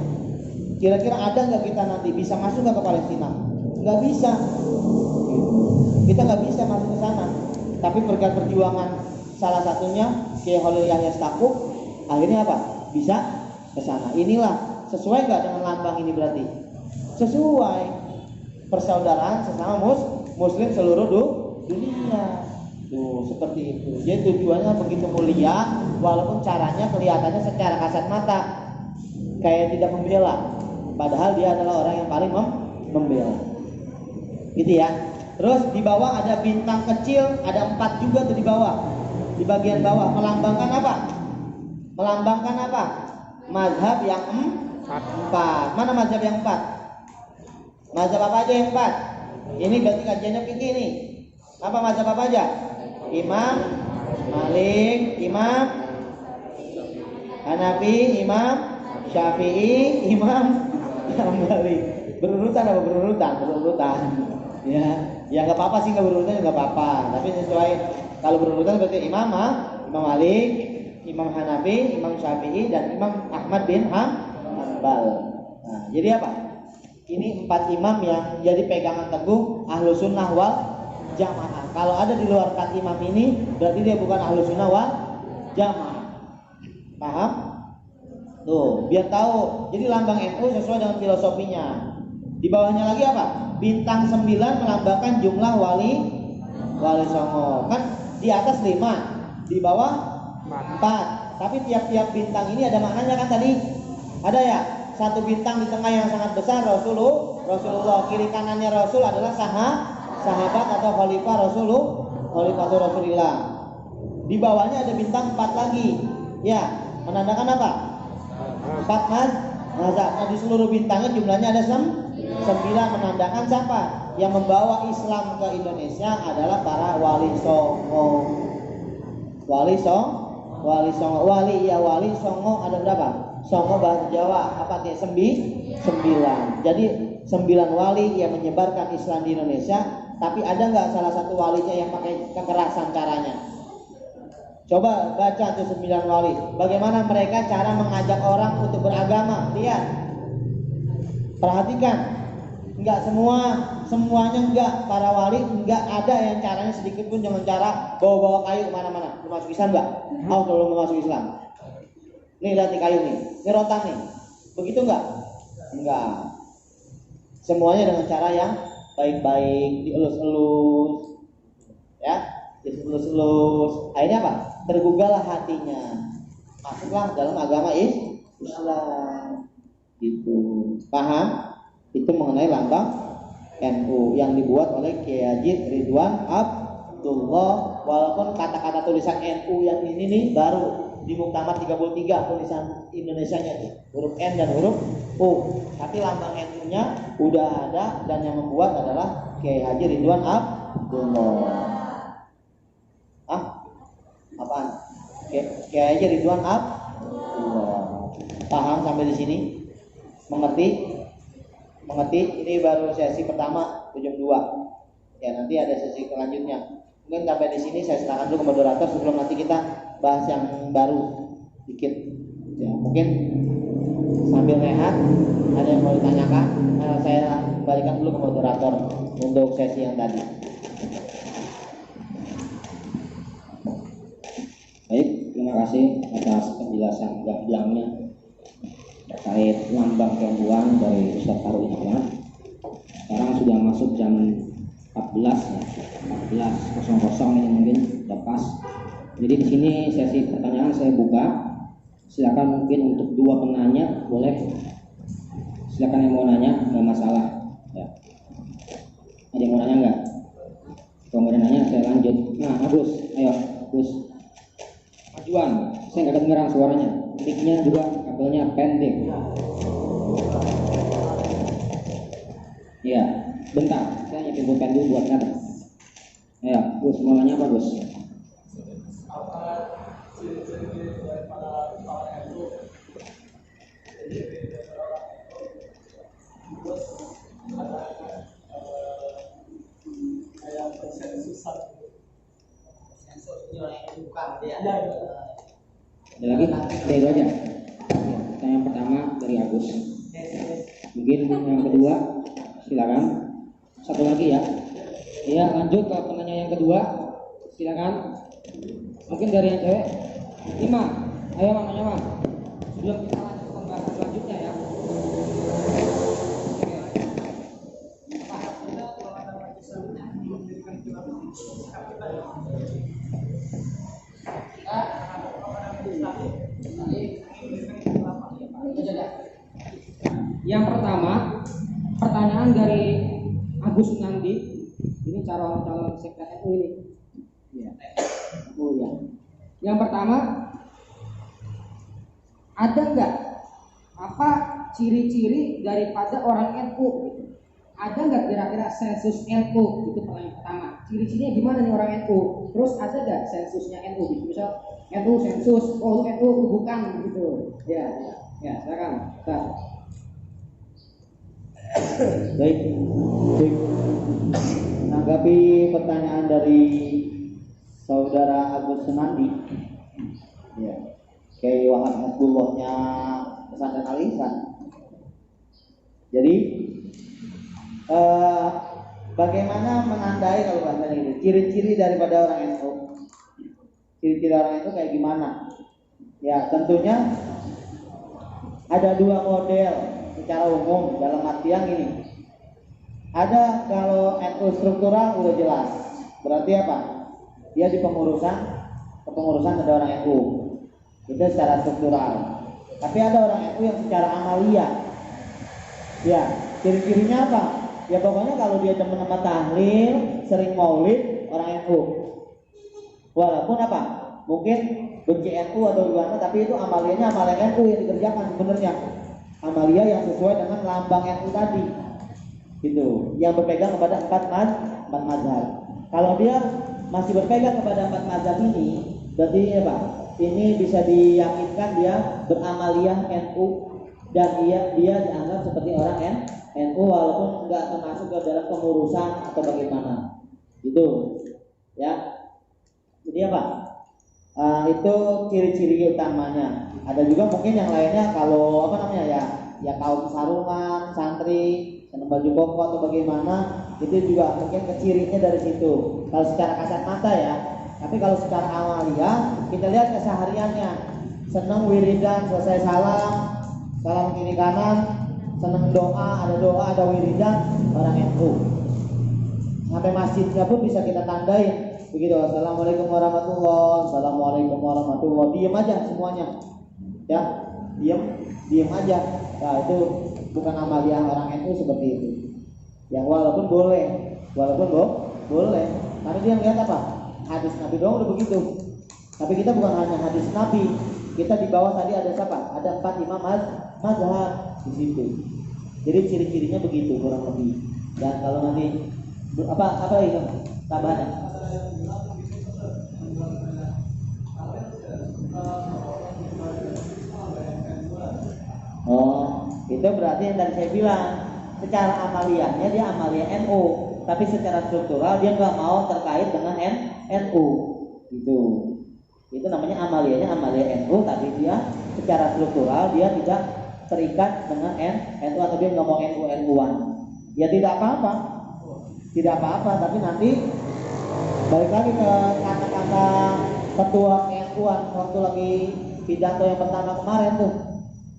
kira-kira ada nggak kita nanti bisa masuk nggak ke Palestina? Nggak bisa. Kita nggak bisa masuk ke sana. Tapi berkat perjuangan salah satunya Kiai Khalil Yahya Stakuf, akhirnya apa? Bisa ke sana. Inilah sesuai nggak dengan lambang ini berarti? Sesuai. Persaudaraan sesama Muslim seluruh dunia. Tuh, seperti itu. Jadi tujuannya begitu mulia, walaupun caranya kelihatannya secara kasat mata kayak tidak membela, padahal dia adalah orang yang paling membela. Gitu ya. Terus di bawah ada bintang kecil, ada 4 juga tuh di bawah. Di bagian bawah melambangkan apa? Melambangkan apa? Mazhab yang 4. Mana mazhab yang 4? Mazhab apa aja yang 4? Ini berarti kajiannya begini. Apa mazhab apa aja? Imam Malik, Imam Hanafi, Imam Syafi'i, Imam Hambali. Berurutan apa berurutan? Ya nggak apa-apa sih, nggak berurutan nggak apa-apa. Tapi sesuai, kalau berurutan berarti Imam Malik, Imam Hanafi, Imam Syafi'i, dan Imam Ahmad bin Hanbal. Nah, jadi apa? Ini 4 imam yang jadi pegangan teguh Ahlus Sunnah wal Jamaah. Kalau ada di luar 4 imam ini, berarti dia bukan Ahlus Sunnah wal Jamaah. Paham? Tuh, biar tahu. Jadi lambang NU sesuai dengan filosofinya. Di bawahnya lagi apa? Bintang 9 melambangkan jumlah wali songo. Kan di atas 5, di bawah 4. Tapi tiap-tiap bintang ini ada maknanya kan tadi? Ada ya? Satu bintang di tengah yang sangat besar Rasulullah. Kiri kanannya Rasul adalah sahabat atau khalifah Rasulullah. Di bawahnya ada bintang 4 lagi. Ya, menandakan apa? 4 mazhab. Nah, di seluruh bintangnya jumlahnya ada 9, menandakan siapa? Yang membawa Islam ke Indonesia adalah para wali songo. Wali songo ada berapa? Songo bahasa Jawa apa dia? 9. Jadi 9 wali yang menyebarkan Islam di Indonesia. Tapi ada nggak salah satu walinya yang pakai kekerasan caranya? Coba baca tuh 9 wali. Bagaimana mereka cara mengajak orang untuk beragama? Lihat, perhatikan. Enggak semuanya enggak. Para wali enggak ada yang caranya sedikit pun dengan cara bawa-bawa kayu kemana-mana. Lu masuk Islam enggak? Kalau mau masuk Islam. Nih lihat nih kayu nih. Ini rotan nih. Begitu enggak? Enggak. Semuanya dengan cara yang baik-baik, dielus-elus. Ya, dielus-elus. Akhirnya apa? Tergugahlah hatinya. Masuklah dalam agama Islam. Itu paham? Itu mengenai lambang NU yang dibuat oleh Kiai Haji Ridwan Abdullah. Walaupun kata-kata tulisan NU yang ini nih baru di Muktamar 33 tulisan Indonesianya nih, huruf N dan huruf U. Tapi lambang NU-nya udah ada dan yang membuat adalah Kiai Haji Ridwan Abdullah. Apaan? Kiai Haji Ridwan Abdullah. Paham sampai di sini? Mengerti? Ini baru sesi pertama ujung 2. Ya, nanti ada sesi selanjutnya. Mungkin sampai di sini saya serahkan dulu ke moderator sebelum nanti kita bahas yang baru dikit. Ya, mungkin sambil rehat ada yang mau ditanyakan, saya balikan dulu ke moderator untuk sesi yang tadi. Baik, terima kasih atas penjelasan gamblang terkait lambang keilmuan dari Ustaz Farouk Ahmad. Sekarang sudah masuk jam 14:00 ini mungkin sudah pas. Jadi di sini sesi pertanyaan saya buka. Silakan mungkin untuk 2 penanya boleh. Silakan yang mau nanya, nggak masalah. Ya. Ada yang mau nanya nggak? Kalau nggak ada nanya saya lanjut. Nah, Agus, ayo Agus. Majuan, saya nggak kedengeran suaranya. Mic-nya juga kabelnya pendek. Iya, bentar. Saya nyiapin pulpen dulu buat nada. Ayo, Gus, mau nanya apa Gus? Ada lagi? Oke, itu aja. Pertanyaan pertama dari Agus. Mungkin yang kedua, silakan. Satu lagi ya. Iya, lanjut ke penanya yang kedua. Silakan. Mungkin dari yang cewek. Ima, ayo Mak, nanya Mak. Sebelum kita lanjut ke pembahasan selanjutnya ya. Yang pertama, pertanyaan dari Agus Nandi. Ini calon sekda NU ini. Ya. Oh ya. Yang pertama, ada nggak apa ciri-ciri daripada orang NU? Ada nggak kira-kira sensus NU? Itu pertanyaan pertama. Ciri-cirinya gimana nih orang NU? Terus ada nggak sensusnya NU? Misal NU sensus, oh NU bukan gitu. Ya, silakan. Baik. Menanggapi pertanyaan dari saudara Agus Senandi, ya, Kiai Wahab Abdullahnya pesantren Al-Ihsan. Jadi, bagaimana menandai kalau bahasa ini ciri-ciri daripada orang NU? Ciri-ciri orang itu kayak gimana? Ya, tentunya ada 2 model secara umum dalam artian ini. Ada kalau NU struktural udah jelas. Berarti apa? Dia di kepengurusan ada orang NU. Itu secara struktural. Tapi ada orang NU yang secara amalia. Ya, ciri-cirinya apa? Ya pokoknya kalau dia teman-teman tahlil, sering maulid, orang NU. Walaupun apa? Mungkin benci NU atau gimana, tapi itu amalianya amalia NU yang dikerjakan sebenarnya. Amalia yang sesuai dengan lambang NU tadi. Gitu, yang berpegang kepada 4 mazhab. Kalau dia masih berpegang kepada 4 mazhab ini, berarti apa? Ini bisa diyakinkan dia beramaliyah NU dan dia dianggap seperti orang NU walaupun nggak termasuk ke dalam pengurusan atau bagaimana. Gitu, ya. Jadi apa? Itu ciri-ciri utamanya. Ada juga mungkin yang lainnya kalau ya kaum sarungan, santri, senang baju koko atau bagaimana, itu juga mungkin kecirinya dari situ. Kalau secara kasat mata ya, tapi kalau secara amalia kita lihat kesehariannya, senang wiridan selesai salam kiri kanan, senang doa, ada wiridan, orang NU. Sampai masjidnya pun bisa kita tandai begitu. Assalamualaikum warahmatullahi wabarakatuh. Assalamualaikum warahmatullahi wabarakatuh. Diam aja semuanya, ya. diem aja. Nah, itu bukan amalia orang NU seperti itu. Yang walaupun boleh, boleh. Karena dia melihat apa? Hadis Nabi doang udah begitu. Tapi kita bukan hanya hadis Nabi. Kita di bawah tadi ada siapa? Ada 4 imam mazhab di situ. Jadi ciri-cirinya begitu kurang lebih. Dan kalau nanti apa lagi tambahannya? Oh, itu berarti yang tadi saya bilang, secara amaliyahnya dia amalia NU, tapi secara struktural dia nggak mau terkait dengan NU, gitu. Itu namanya amaliyahnya amalia NU, tapi dia secara struktural dia tidak terikat dengan NU atau dia nggak mau NU-NU-an. Ya tidak apa-apa, tapi nanti balik lagi ke kata-kata ketua NU-an waktu lagi pidato yang pertama kemarin tuh.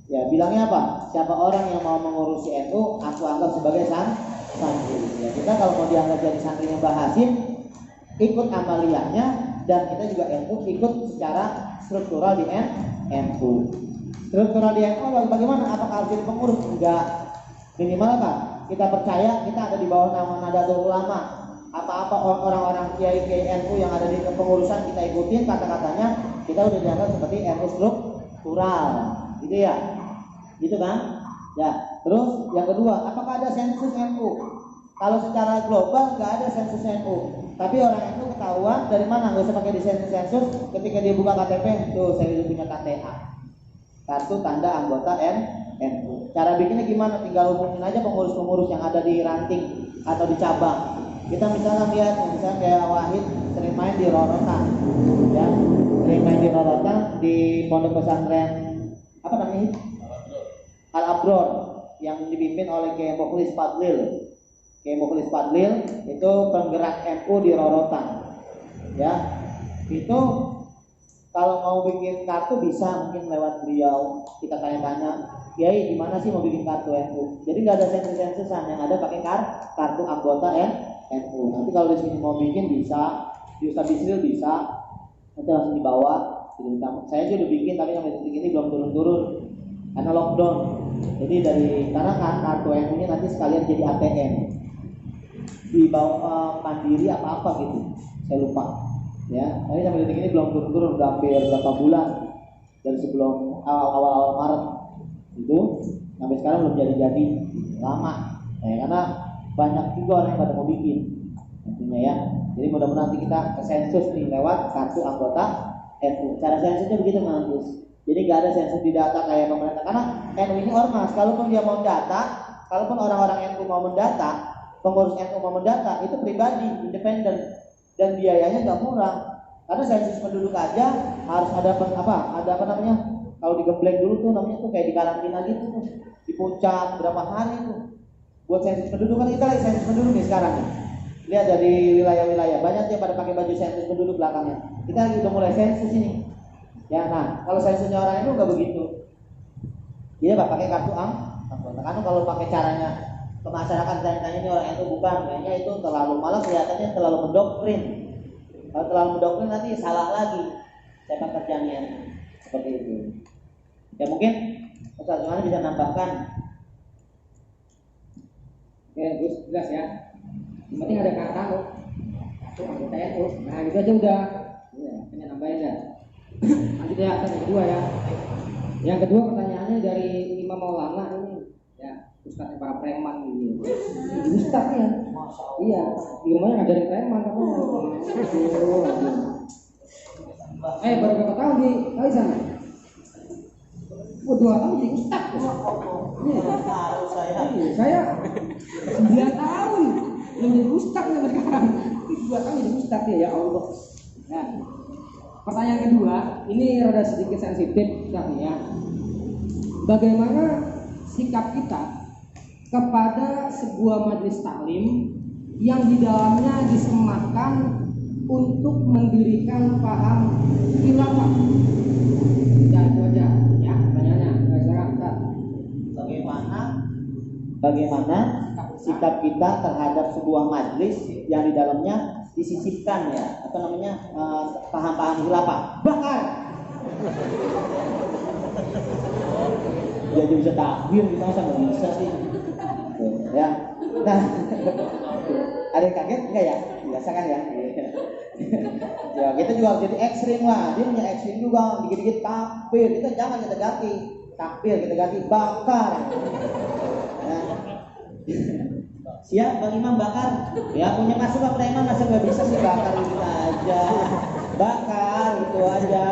Ya bilangnya apa? Siapa orang yang mau mengurusi NU, aku anggap sebagai santri. Ya kita kalau mau dianggap jadi santrinya Mbah Hasim, ikut amaliyahnya, dan kita juga NU ikut secara struktural di NU. Struktural di NU bagaimana? Apakah harus jadi pengurus? Enggak. Minimal apa? Kita percaya kita ada di bawah nama Nadatul Ulama. Apa-apa orang-orang kiai NU yang ada di kepengurusan kita ikutin kata-katanya, kita udah dianggap seperti NU struktural. Gitu ya, gitu kan? Ya, terus yang kedua, apakah ada sensus NU? Kalau secara global nggak ada sensus NU, tapi orang NU ketahuan dari mana? Nggak usah pakai di sensus. Ketika dia buka KTP, tuh saya udah punya KTA, kartu tanda anggota NU. Cara bikinnya gimana? Tinggal hubungin aja pengurus-pengurus yang ada di ranting atau di cabang. Kita misalnya lihat, misalnya kayak Wahid sering main di Rorotan, ya, sering main di Rorotan di pondok pesantren apa namanya? Al-Abror yang dipimpin oleh Kiai Mukhlis Fadlil. Kiai Mukhlis Fadlil itu penggerak NU di Rorotan. Ya. Itu kalau mau bikin kartu bisa mungkin lewat beliau, kita tanya-tanya, "Kiai gimana sih mau bikin kartu NU?" Jadi nggak ada sensus-sensusan, yang ada pakai kartu anggota NU. Nanti kalau di sini mau bikin bisa, di Ustaz Bisril bisa, nanti langsung dibawa. Saya juga udah bikin, tapi sampai detik ini belum turun-turun karena lockdown. Jadi karena kartu NU-nya nanti sekalian jadi ATM, dibawa Mandiri apa gitu, saya lupa. Ya, tapi sampai detik ini belum turun-turun, udah hampir berapa bulan dari sebelum awal Maret itu sampai sekarang belum jadi lama. Karena banyak juga orang yang pada mau bikin, tentunya ya. Jadi mudah-mudahan nanti kita ke sensus nih lewat kartu anggota NU. Cara sensusnya begitu Mas. Jadi nggak ada sensus di data kayak pemerintah, karena NU ini ormas. Kalaupun dia mau mendata, kalaupun orang-orang NU mau mendata, pengurus NU mau mendata, itu pribadi, independen, dan biayanya nggak murah. Karena sensus penduduk aja harus ada apa namanya? Kalau digembleng dulu tuh namanya tuh kayak di karantina gitu tuh, di puncak berapa hari tuh. Buat sensus penduduk kan kita lagi sensus penduduk nih sekarang nih. Lihat dari wilayah-wilayah banyak yang pada pakai baju sensus penduduk belakangnya. Kita lagi udah mulai sensus ini. Ya, nah kalau sensusnya orang itu nggak begitu. Dia pakai kartu anggota. Karena kalau pakai caranya ke masyarakat tanya ini orang itu bukan, kayaknya itu terlalu, malah kelihatannya terlalu mendoktrin. Kalau terlalu mendoktrin nanti salah lagi sepak kerjanya seperti itu. Ya mungkin Ustaz Johan bisa nambahkan. Oke, Gus, jelas ya. Yang penting ada kata kartu anggota NU. Nah, itu aja udah. Ya, hanya nambahin ya. Lanjut ya, yang kedua ya. Yang kedua pertanyaannya dari Imam Maulana ini, ya, ustadz para preman ini. Ustadz ya. Iya, di rumahnya ngajarin preman katanya. Baru berapa tahun di sana? 2 tahun jadi ustadz. Saya 9 tahun belum jadi ustadz ya sekarang. 2 tahun jadi ustadz ya Allah. Nah, pertanyaan kedua, ini rada sedikit sensitif ya. Bagaimana sikap kita kepada sebuah majelis taklim yang di dalamnya disematkan untuk mendirikan paham khilafah? Ya itu aja ya pertanyaannya. Sekarang kita bagaimana sikap kita terhadap sebuah majelis yang di dalamnya disisipkan paham-paham khilafah. Bakar. Dia aja bisa takbir, kita masa nggak bisa sih? Tuh, ya. Nah, ada yang kaget enggak ya? Biasa kan ya? Ya kita juga harus jadi ekstrim lah. Dia punya ekstrim juga, dikit-dikit takbir. Kita jangan kita ganti takbir, kita ganti bakar. Ya. Siap Bang Imam bakar? Ya punya masukan preman masa nggak bisa sih bakar kita aja. Bakar itu aja,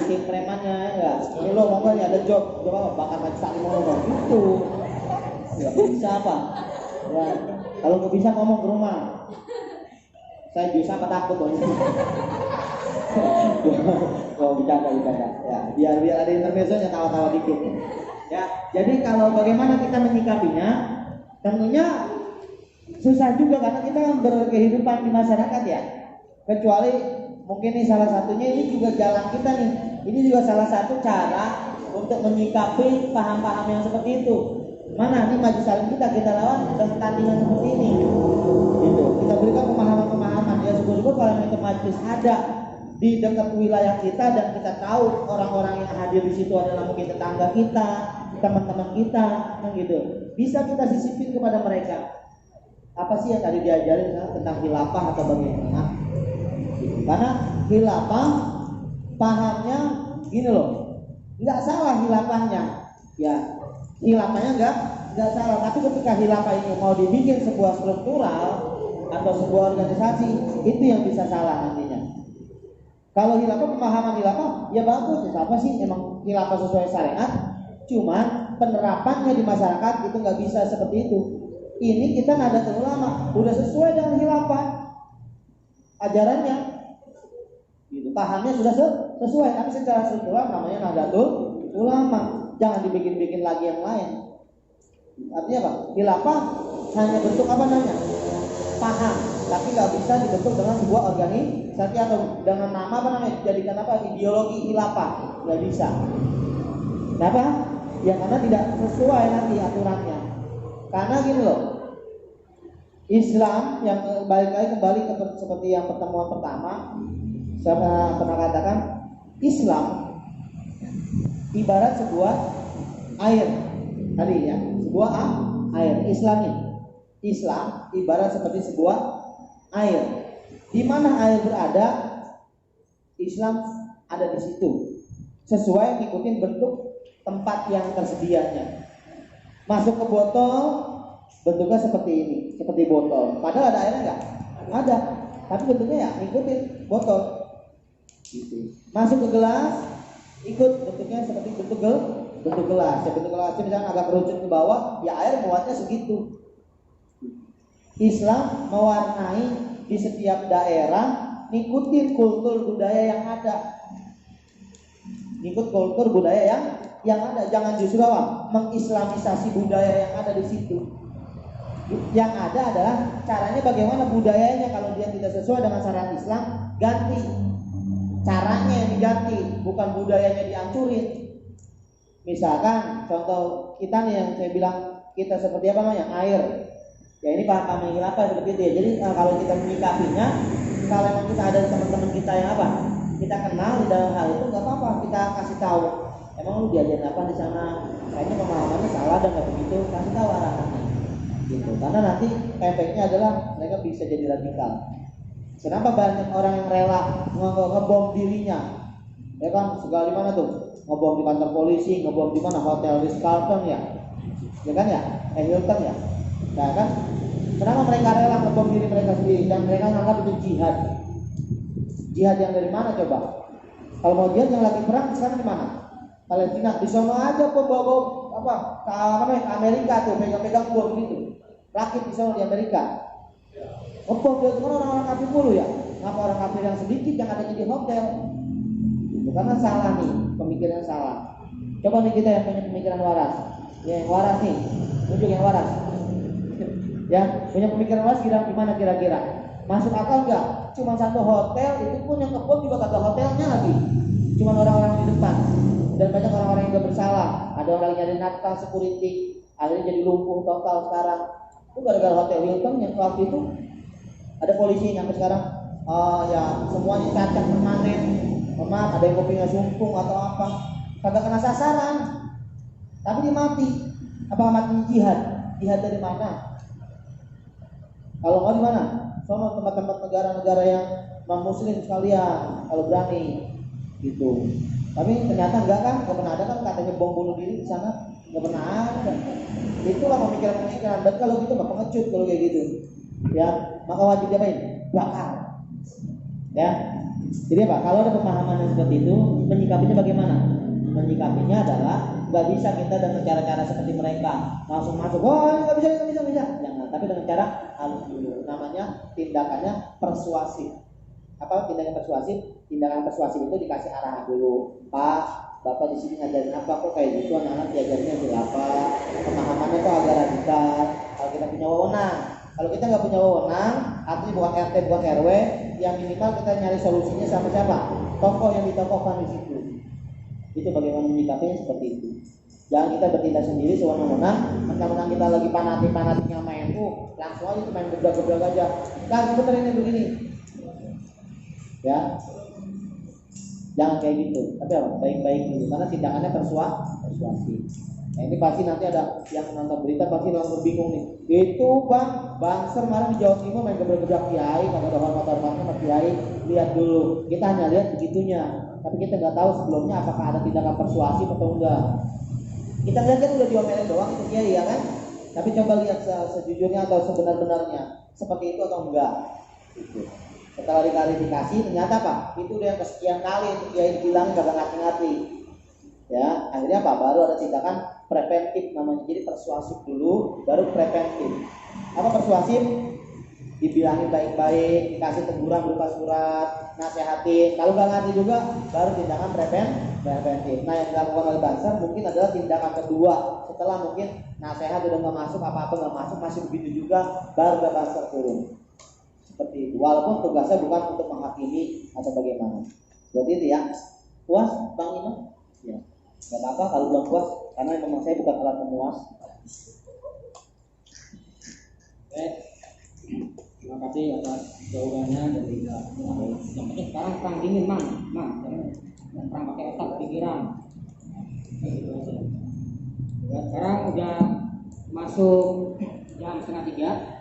tim premannya enggak. Ini lo mau nggak ada job, coba bakar lagi saat mau ngomong gitu. Nggak bisa apa? Ya, kalau nggak bisa ngomong ke rumah. Saya bisa apa takut loh. Oh bercanda. Ya, biar ada intermezzonya tawa-tawa dikit. Ya, jadi kalau bagaimana kita menyikapinya, tentunya susah juga karena kita kan berkehidupan di masyarakat ya. Kecuali mungkin ini salah satunya, ini juga jalan kita nih. Ini juga salah satu cara untuk menyikapi paham-paham yang seperti itu. Mana nih maju saling kita lawan dengan tandingan seperti ini. Gitu. Kita berikan pemahaman-pemahaman ya, syukur-syukur kalau itu majlis ada di dekat wilayah kita dan kita tahu orang-orang yang hadir di situ adalah mungkin tetangga kita, teman-teman kita, kan gitu. Bisa kita sisipin kepada mereka. Apa sih yang tadi diajarin tentang khilafah atau bagaimana? Karena khilafah pahamnya gini loh, nggak salah khilafahnya, ya khilafahnya nggak salah. Tapi ketika khilafah ini mau dibikin sebuah struktural atau sebuah organisasi, itu yang bisa salah nantinya. Kalau khilafah, pemahaman khilafah ya bagus, ya apa sih emang khilafah sesuai syariat, cuman penerapannya di masyarakat itu nggak bisa seperti itu. Ini kita Nahdlatul Ulama udah sesuai dengan khilafah ajarannya, gitu. Pahamnya sudah sesuai, tapi secara struktural namanya Nahdlatul Ulama. Jangan dibikin-bikin lagi yang lain. Artinya apa? Khilafah hanya bentuk apa namanya? Paham, tapi nggak bisa dibentuk dengan sebuah organisasi atau dengan nama apa namanya? Jadikan apa? Ideologi khilafah, nggak bisa. Kenapa? Ya karena tidak sesuai nanti aturannya. Karena gini loh, Islam yang kembali ke seperti yang pertemuan pertama saya pernah katakan, Islam ibarat sebuah air tadi ya, sebuah air. Islam ibarat seperti sebuah air. Di mana air berada, Islam ada di situ. Sesuai ngikutin bentuk tempat yang tersedianya. Masuk ke botol, bentuknya seperti ini, seperti botol. Padahal ada airnya nggak? Ada, tapi bentuknya ya ngikutin botol. Gitu. Masuk ke gelas, ikut bentuknya seperti bentuk gelas. Ya, bentuk gelasnya misalnya agak kerucut ke bawah, ya air muatnya segitu. Islam mewarnai di setiap daerah, ngikutin kultur budaya yang ada. Ngikut kultur budaya yang ada, jangan justru mengislamisasi budaya yang ada di situ. Yang ada adalah caranya bagaimana budayanya, kalau dia tidak sesuai dengan syariat Islam, ganti. Caranya yang diganti, bukan budayanya dihancurin. Misalkan contoh kita nih yang saya bilang, kita seperti apa namanya? Air. Ya ini paham khilafah seperti itu ya. Jadi kalau kita menyikapinya, kalau memang kita ada teman-teman kita yang apa? Kita kenal di dalam hal itu, nggak apa-apa, kita kasih tahu. Emang lu diajarin apa di sana? Kayaknya pemahamannya salah dan nggak begitu. Kasih tahu arahannya, gitu. Karena nanti efeknya adalah mereka bisa jadi radikal. Kenapa banyak orang yang rela ngebom dirinya? Ya kan, segala di mana tuh? Ngebom di kantor polisi, ngebom di mana? Hotel Ritz-Carlton ya, ya kan ya? Hilton ya, ya kan? Kenapa mereka rela ngebom diri mereka sendiri dan mereka menganggap itu jihad? Jihad yang dari mana coba? Kalau mau jihad yang lagi perang sekarang di mana? Palestina, di sana aja kok bawa apa? Ke Amerika tuh pegang-pegang bom gitu. Rakit di sana di Amerika. Bom itu kan orang-orang kafir mulu ya. Ngapa orang kafir yang sedikit yang ada di hotel? Itu karena salah nih, pemikiran salah. Coba nih kita yang punya pemikiran waras. Ya, yang waras nih. Tunjuk yang waras. Ya, punya pemikiran waras gimana kira-kira? Masuk akal enggak? Cuma satu hotel, itu pun yang ngebom juga kata hotelnya lagi. Cuma orang-orang di depan. Dan banyak orang-orang yang gak bersalah. Ada orang yang nyari nafkah, security, akhirnya jadi lumpuh total sekarang. Itu gara-gara hotel Hilton yang waktu itu ada polisi yang sampai sekarang ya semuanya cacat permanen. Maaf, ada yang kopinya sumpung atau apa. kagak kena sasaran, tapi dia mati. Apakah mati jihad? Jihad dari mana? Kalau nggak di mana? Sono tempat-tempat negara-negara yang non muslim sekalian, kalau berani gitu. Tapi ternyata enggak kan, nggak pernah ada kan katanya bom bunuh diri di sana, nggak pernah ada. Itulah pemikiran-pemikiran. Dan kalau gitu mah pengecut kalau kayak gitu, ya maka wajib diapain? Bakar. Ya. Jadi apa? Kalau ada pemahaman yang seperti itu, menyikapinya bagaimana? Menyikapinya adalah nggak bisa kita dengan cara-cara seperti mereka langsung masuk. Oh nggak bisa. Jangan. Tapi dengan cara halus dulu. Namanya tindakannya persuasif. Apa tindakan persuasif? Tindakan persuasif itu dikasih arahan dulu. Pak, Bapak di sini ngajarin apa? Kok kayak gitu? Anak-anak diajarnya berapa? Pemahamannya kok agak radikal. Kalau kita punya wewenang. Kalau kita nggak punya wewenang, artinya bukan RT, bukan RW, yang minimal kita nyari solusinya sama siapa? Tokoh yang ditokohkan di situ. Itu bagaimana menyikapinya seperti itu. Jangan kita bertindak sendiri sewenang-wenang. Mentang-mentang kita lagi fanatiknya main langsung aja itu main gebrak-gebrak aja. Kan bener ini begini. Ya. Jangan kayak gitu. Tapi apa? Baik-baik dulu. Karena tindakannya persuasi. Nah, ini pasti nanti ada yang nonton berita pasti langsung bingung nih. Itu Banser kemarin di Jawa Timur main gebrak-gebrak kiai, kalau ada motor sama kiai, lihat dulu. Kita hanya lihat begitunya, tapi kita nggak tahu sebelumnya apakah ada tindakan persuasi atau enggak. Kita lihat kan udah diomelin doang itu kiai ya kan? Tapi coba lihat sejujurnya atau sebenar-benarnya seperti itu atau enggak. Gitu. Setelah diklarifikasi ternyata apa? Itu udah yang kesekian kali itu kiai dibilang kagak ngerti-ngerti. Ya, akhirnya apa? Baru ada tindakan preventif namanya. Jadi persuasif dulu, baru preventif. Apa persuasif? Dibilangin baik-baik, dikasih teguran berupa surat, nasehatin. Kalau nggak ngerti juga, baru tindakan preventif. Nah, yang dilakukan oleh Banser mungkin adalah tindakan kedua. Setelah mungkin nasehat udah nggak masuk, apa-apa nggak masuk, masih begitu juga, baru Banser turun. Seperti itu. Walaupun tugasnya bukan untuk menghakimi atau bagaimana. Berarti itu ya. Puas, Bang Imam? Ya. Gak apa-apa kalau belum puas, karena memang saya bukan alat memuas. Terima kasih atas jawabannya dari yang penting sekarang perang dingin mang, jangan perang pakai otak pikiran. Gitu aja. Ya, sekarang udah masuk jam 2:30.